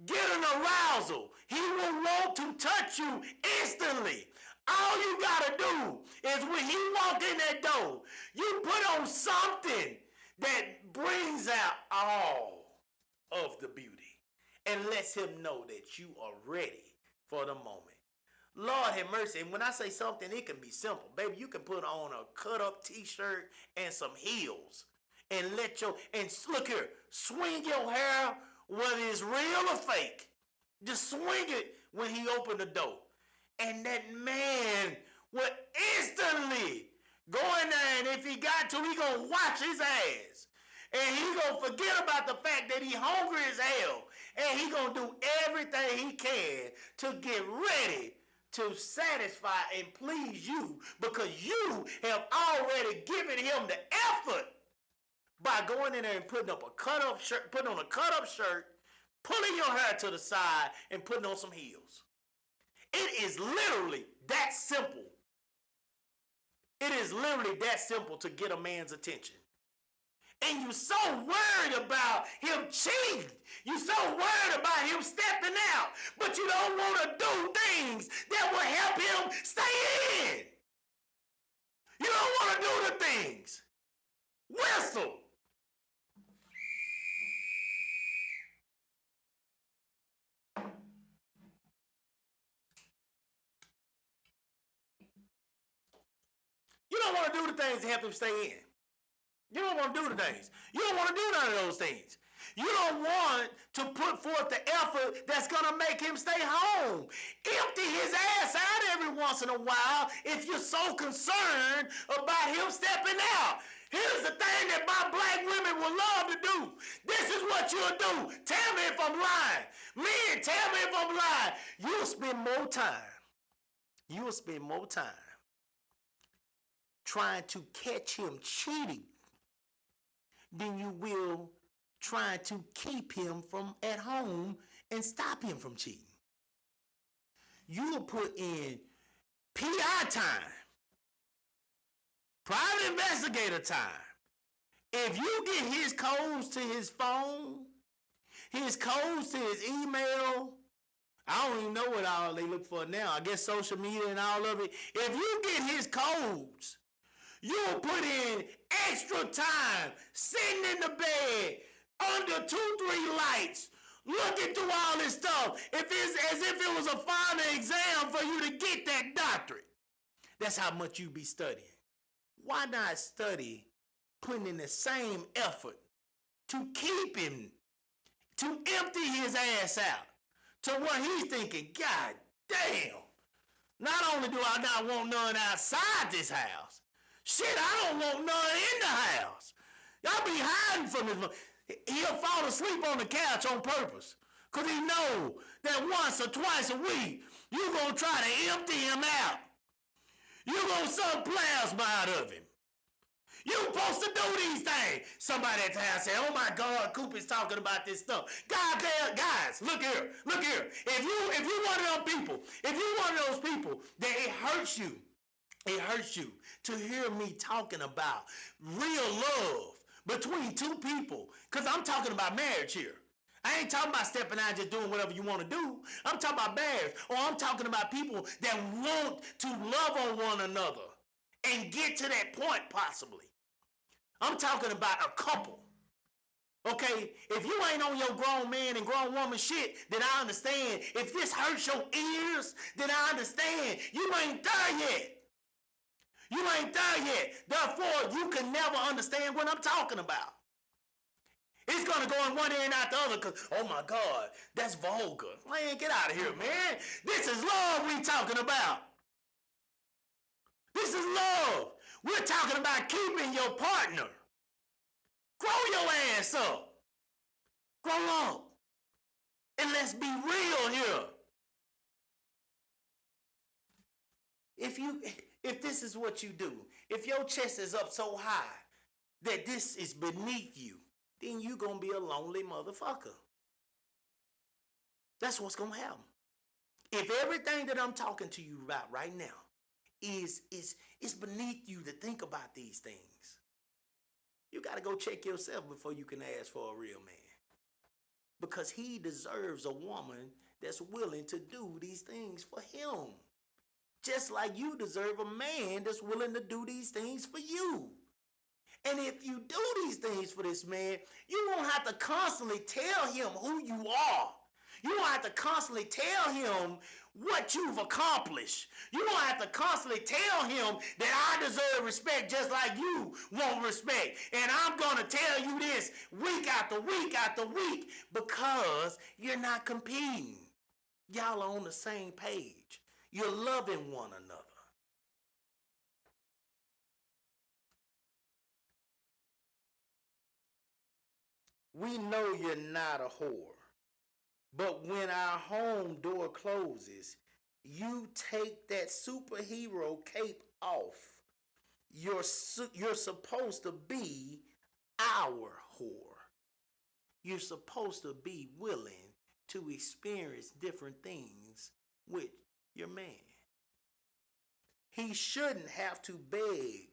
get an arousal. He will want to touch you instantly. All you gotta do is when he walked in that door, you put on something that brings out all of the beauty and lets him know that you are ready for the moment. Lord have mercy. And when I say something, it can be simple. Baby, you can put on a cut-up t-shirt and some heels and look here, swing your hair whether it's real or fake. Just swing it when he opened the door. And that man will instantly go in there, and if he got to, he gonna wash his ass. And he gonna forget about the fact that he hungry as hell. And he gonna do everything he can to get ready to satisfy and please you, because you have already given him the effort by going in there and putting on a cut-up shirt, pulling your hair to the side, and putting on some heels. It is literally that simple. It is literally that simple to get a man's attention. And you're so worried about him cheating. You're so worried about him stepping out. But you don't want to do things that will help him stay in. You don't want to do the things. Whistle. You don't want to do the things to help him stay in. You don't want to do the things. You don't want to do none of those things. You don't want to put forth the effort that's going to make him stay home. Empty his ass out every once in a while if you're so concerned about him stepping out. Here's the thing that my black women will love to do. This is what you'll do. Tell me if I'm lying. Men, tell me if I'm lying. You'll spend more time trying to catch him cheating than you will trying to keep him from at home and stop him from cheating. You'll put in PI time, private investigator time. If you get his codes to his phone, his codes to his email, I don't even know what all they look for now. I guess social media and all of it. If you get his codes, you'll put in extra time sitting in the bed under 2-3 lights, looking through all this stuff. If it's as if it was a final exam for you to get that doctorate. That's how much you be studying. Why not study putting in the same effort to keep him to empty his ass out to where he's thinking, God damn, not only do I not want none outside this house, shit, I don't want none in the house. Y'all be hiding from his. He'll fall asleep on the couch on purpose because he know that once or twice a week, you're going to try to empty him out. You're going to suck plasma out of him. You supposed to do these things. Somebody at the house said, oh my God, Coop is talking about this stuff. Goddamn, guys, look here. If you one of them people, if you one of those people that it hurts you to hear me talking about real love between two people, because I'm talking about marriage here. I ain't talking about stepping out and just doing whatever you want to do. I'm talking about marriage, or I'm talking about people that want to love on one another and get to that point possibly. I'm talking about a couple. Okay? If you ain't on your grown man and grown woman shit, then I understand. If this hurts your ears, then I understand. You ain't there yet. You ain't there yet. Therefore, you can never understand what I'm talking about. It's going to go in one ear and out the other because, oh my God, that's vulgar. Man, get out of here, man. This is love we talking about. This is love. We're talking about keeping your partner. Grow your ass up. Grow up. And let's be real here. If this is what you do, if your chest is up so high that this is beneath you, then you're going to be a lonely motherfucker. That's what's going to happen. If everything that I'm talking to you about right now is beneath you to think about these things, you got to go check yourself before you can ask for a real man. Because he deserves a woman that's willing to do these things for him. Just like you deserve a man that's willing to do these things for you. And if you do these things for this man, you won't have to constantly tell him who you are. You don't have to constantly tell him what you've accomplished. You don't have to constantly tell him that I deserve respect just like you want respect. And I'm going to tell you this week after week after week because you're not competing. Y'all are on the same page. You're loving one another. We know you're not a whore. But when our home door closes, you take that superhero cape off. You're supposed to be our whore. You're supposed to be willing to experience different things with your man. He shouldn't have to beg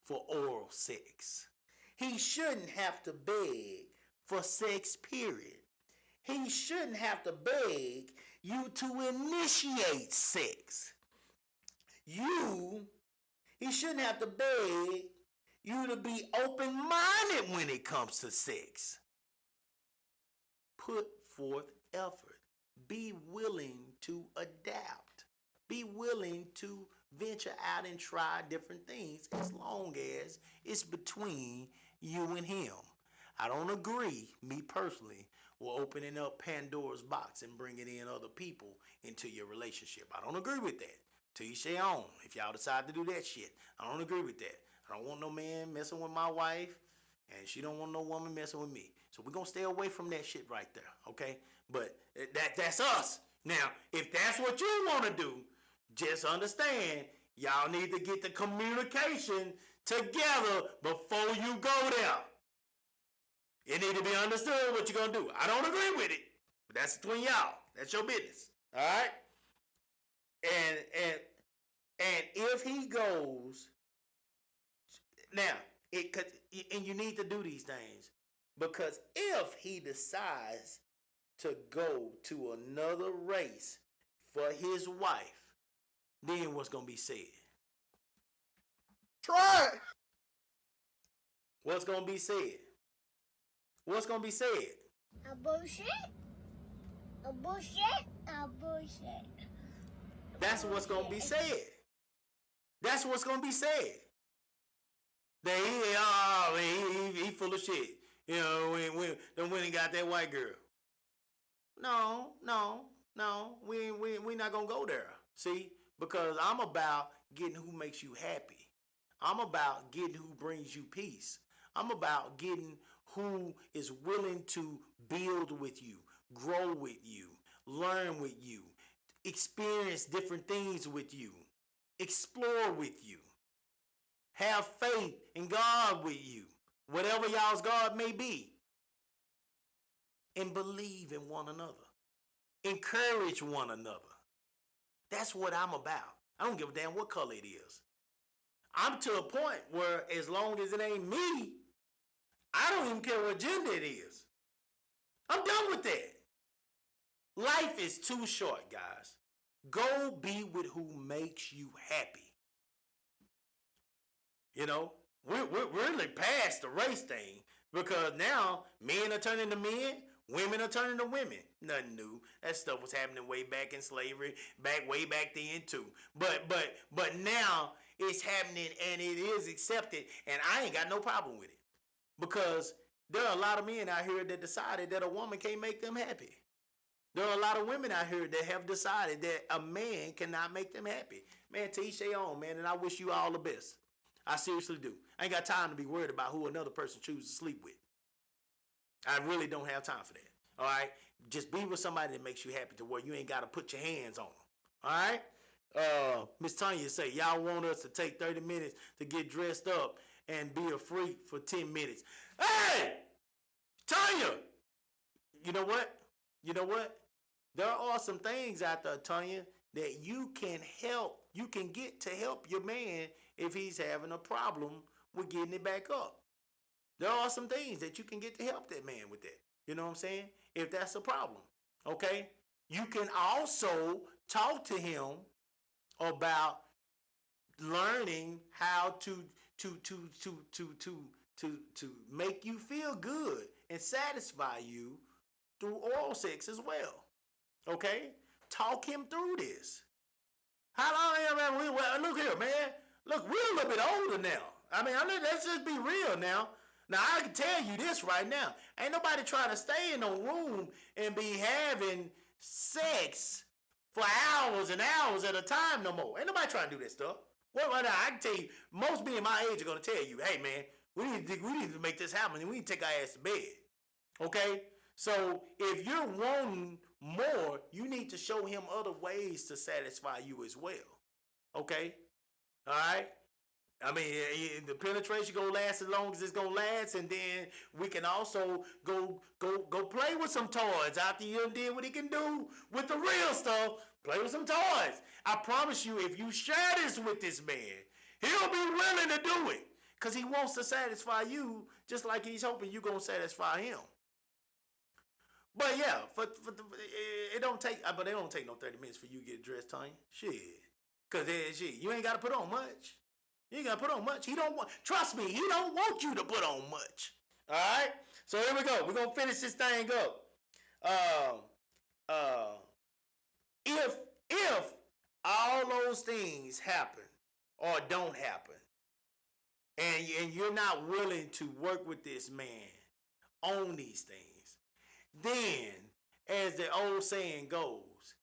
for oral sex. He shouldn't have to beg for sex, period. He shouldn't have to beg you to initiate sex. He shouldn't have to beg you to be open-minded when it comes to sex. Put forth effort. Be willing to adapt. Be willing to venture out and try different things as long as it's between you and him. I don't agree, me personally, with opening up Pandora's box and bringing in other people into your relationship. I don't agree with that. To each their own. If y'all decide to do that shit, I don't agree with that. I don't want no man messing with my wife, and she don't want no woman messing with me. So we're going to stay away from that shit right there, okay? But that's us. Now, if that's what you want to do, just understand, y'all need to get the communication together before you go there. It need to be understood what you're going to do. I don't agree with it, but that's between y'all. That's your business, all right? And if he goes, now, and you need to do these things, because if he decides to go to another race for his wife, then what's going to be said? Try it. What's going to be said? What's going to be said? A bullshit. A bullshit. A bullshit. That's what's going to be said. That's what's going to be said. That he full of shit. You know, when he got that white girl. We not gonna go there. See, because I'm about getting who makes you happy. I'm about getting who brings you peace. I'm about getting who is willing to build with you, grow with you, learn with you, experience different things with you, explore with you, have faith in God with you, whatever y'all's God may be, and believe in one another. Encourage one another. That's what I'm about. I don't give a damn what color it is. I'm to a point where as long as it ain't me, I don't even care what gender it is. I'm done with that. Life is too short, guys. Go be with who makes you happy. You know, we're really past the race thing because now men are turning to men, women are turning to women. Nothing new. That stuff was happening way back in slavery, way back then too. But now it's happening and it is accepted, and I ain't got no problem with it because there are a lot of men out here that decided that a woman can't make them happy. There are a lot of women out here that have decided that a man cannot make them happy. Man, to each their own, man, and I wish you all the best. I seriously do. I ain't got time to be worried about who another person chooses to sleep with. I really don't have time for that. All right? Just be with somebody that makes you happy to where you ain't got to put your hands on them. All right? Miss Tanya say, y'all want us to take 30 minutes to get dressed up and be a freak for 10 minutes. Hey! Tanya! You know what? There are some things out there, Tanya, that you can get to help your man if he's having a problem with getting it back up. There are some things that you can get to help that man with that. You know what I'm saying? If that's a problem. Okay? You can also talk to him about learning how to make you feel good and satisfy you through oral sex as well. Okay? Talk him through this. How long am I? Look here, man. Look, we're a little bit older now. I mean, let's just be real now. Now, I can tell you this right now. Ain't nobody trying to stay in a room and be having sex for hours and hours at a time no more. Ain't nobody trying to do that stuff. Well, right now, I can tell you, most men my age are going to tell you, hey, man, we need to make this happen and we need to take our ass to bed. Okay? So, if you're wanting more, you need to show him other ways to satisfy you as well. Okay? All right? I mean, the penetration gonna last as long as it's gonna last, and then we can also go play with some toys after you did what he can do with the real stuff. Play with some toys. I promise you, if you share this with this man, he'll be willing to do it because he wants to satisfy you just like he's hoping you gonna satisfy him. But yeah, it don't take no 30 minutes for you to get dressed, Tanya. Shit, cause you ain't gotta put on much. You ain't gotta put on much. He don't want. Trust me, he don't want you to put on much. All right. So here we go. We're gonna finish this thing up. If all those things happen or don't happen, and you're not willing to work with this man on these things, then, as the old saying goes,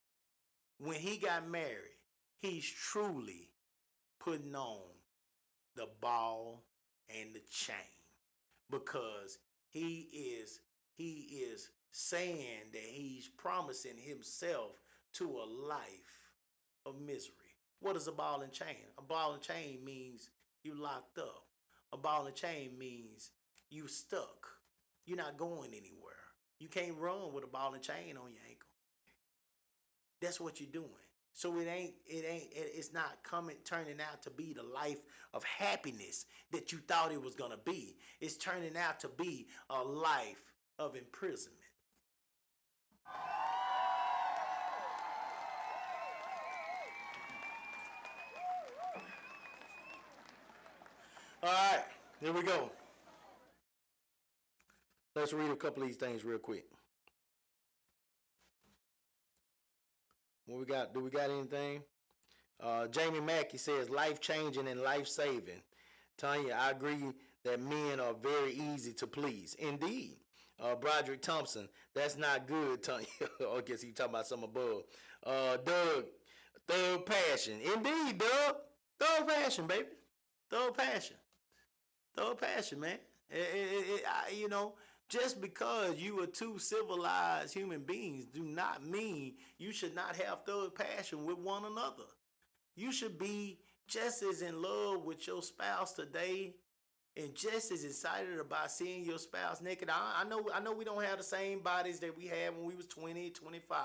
when he got married, he's truly putting on the ball and the chain, because he is saying that he's promising himself to a life of misery. What is a ball and chain? A ball and chain means you locked up. A ball and chain means you stuck. You're not going anywhere. You can't run with a ball and chain on your ankle. That's what you're doing. So it's not turning out to be the life of happiness that you thought it was going to be. It's turning out to be a life of imprisonment. All right, here we go. Let's read a couple of these things real quick. What we got? Do we got anything? Jamie Mackey says, life-changing and life-saving. Tanya, I agree that men are very easy to please. Indeed. Broderick Thompson, that's not good. I guess he talking about something above. Doug, Thug Passion. Indeed, Doug. Thug Passion, baby. Thug Passion. Thug Passion, man. You know, just because you are two civilized human beings do not mean you should not have thug passion with one another. You should be just as in love with your spouse today and just as excited about seeing your spouse naked. I know we don't have the same bodies that we had when we was 20, 25,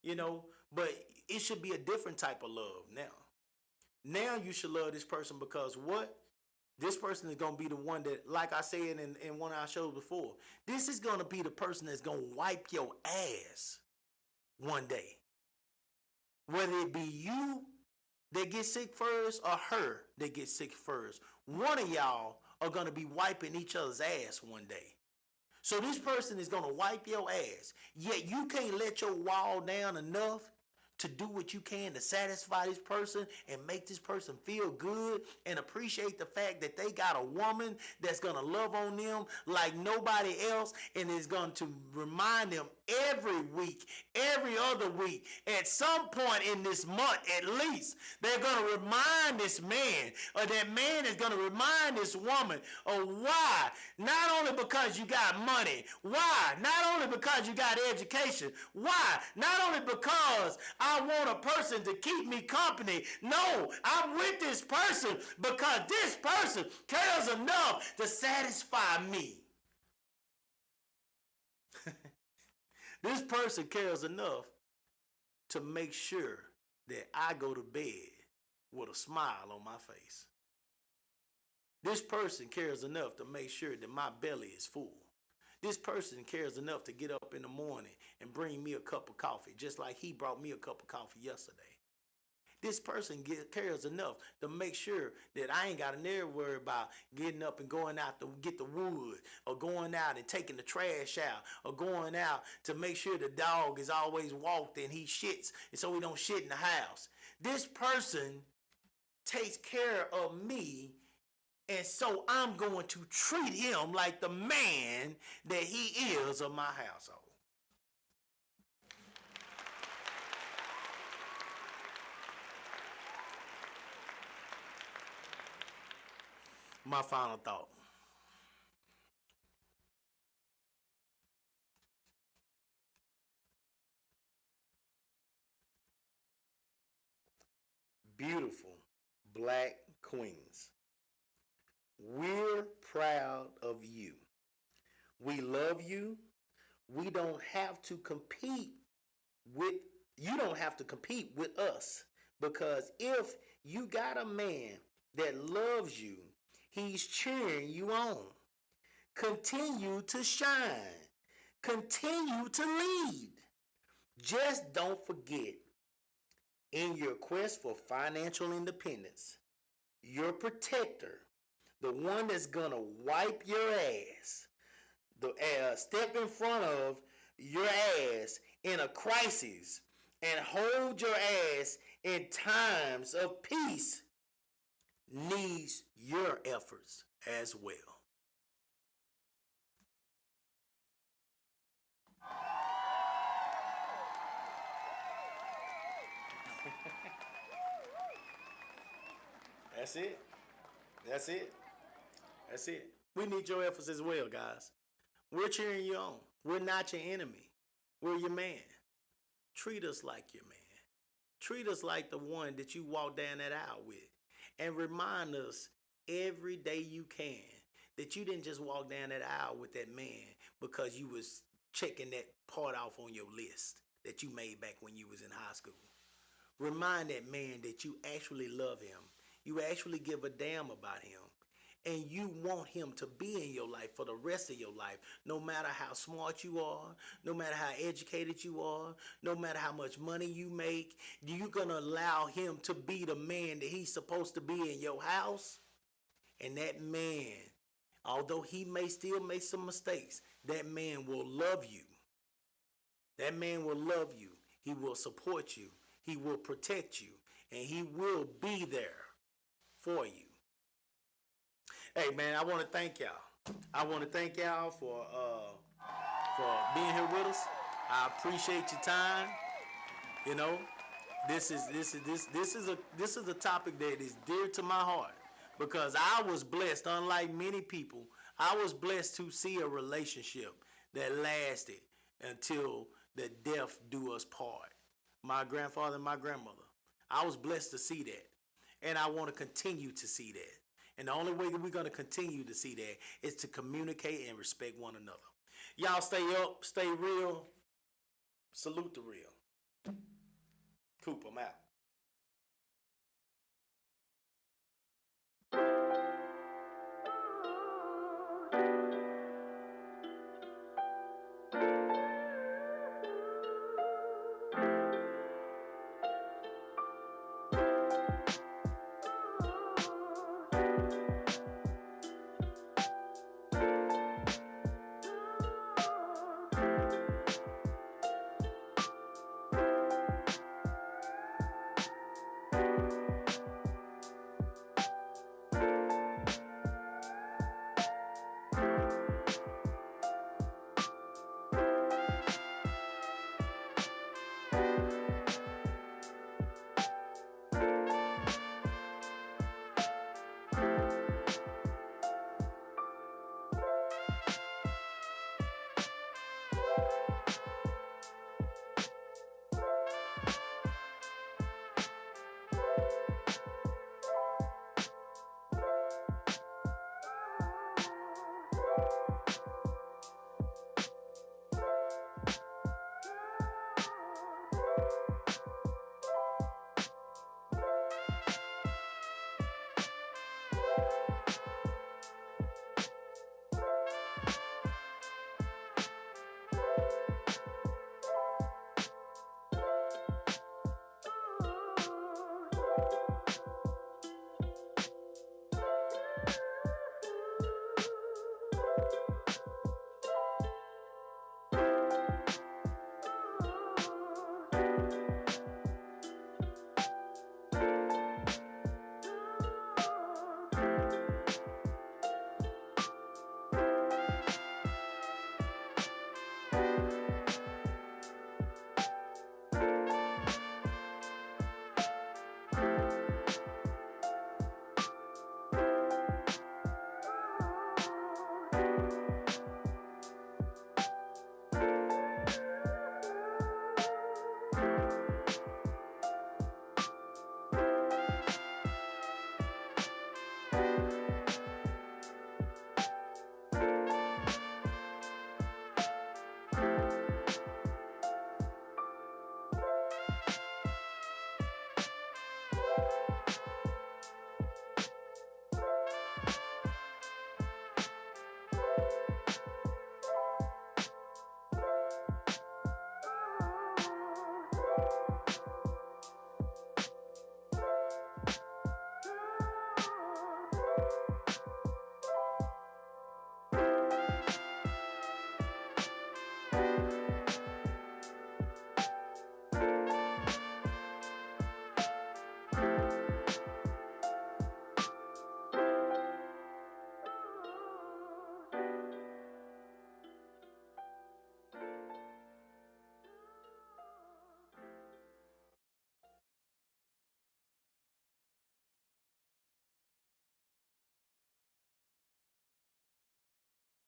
you know, but it should be a different type of love now. Now you should love this person because what? This person is going to be the one that, like I said in one of our shows before, this is going to be the person that's going to wipe your ass one day. Whether it be you that get sick first or her that get sick first, one of y'all are going to be wiping each other's ass one day. So this person is going to wipe your ass, yet you can't let your wall down enough to do what you can to satisfy this person and make this person feel good and appreciate the fact that they got a woman that's going to love on them like nobody else and is going to remind them every week, every other week, at some point in this month at least, they're going to remind this man or that man is going to remind this woman of why. Not only because you got money. Why? Not only because you got education. Why? Not only because I want a person to keep me company. No, I'm with this person because this person cares enough to satisfy me. This person cares enough to make sure that I go to bed with a smile on my face. This person cares enough to make sure that my belly is full. This person cares enough to get up in the morning and bring me a cup of coffee, just like he brought me a cup of coffee yesterday. This person cares enough to make sure that I ain't got to never worry about getting up and going out to get the wood or going out and taking the trash out or going out to make sure the dog is always walked and he shits and so he don't shit in the house. This person takes care of me, and so I'm going to treat him like the man that he is of my household. My final thought. Beautiful black queens, we're proud of you. We love you. We don't have to compete with, you don't have to compete with us, because if you got a man that loves you, he's cheering you on. Continue to shine. Continue to lead. Just don't forget, in your quest for financial independence, your protector, the one that's going to wipe your ass, step in front of your ass in a crisis and hold your ass in times of peace, needs your efforts as well. That's it. That's it. That's it. We need your efforts as well, guys. We're cheering you on. We're not your enemy. We're your man. Treat us like your man. Treat us like the one that you walk down that aisle with. And remind us every day you can that you didn't just walk down that aisle with that man because you was checking that part off on your list that you made back when you was in high school. Remind that man that you actually love him. You actually give a damn about him. And you want him to be in your life for the rest of your life, no matter how smart you are, no matter how educated you are, no matter how much money you make. You're going to allow him to be the man that he's supposed to be in your house. And that man, although he may still make some mistakes, that man will love you. That man will love you. He will support you. He will protect you. And he will be there for you. Hey, man, I want to thank y'all. I want to thank y'all for for being here with us. I appreciate your time. You know, this is a topic that is dear to my heart because I was blessed, unlike many people. I was blessed to see a relationship that lasted until the death do us part. My grandfather and my grandmother. I was blessed to see that. And I want to continue to see that. And the only way that we're going to continue to see that is to communicate and respect one another. Y'all stay up, stay real. Salute the real. Coop, I'm out.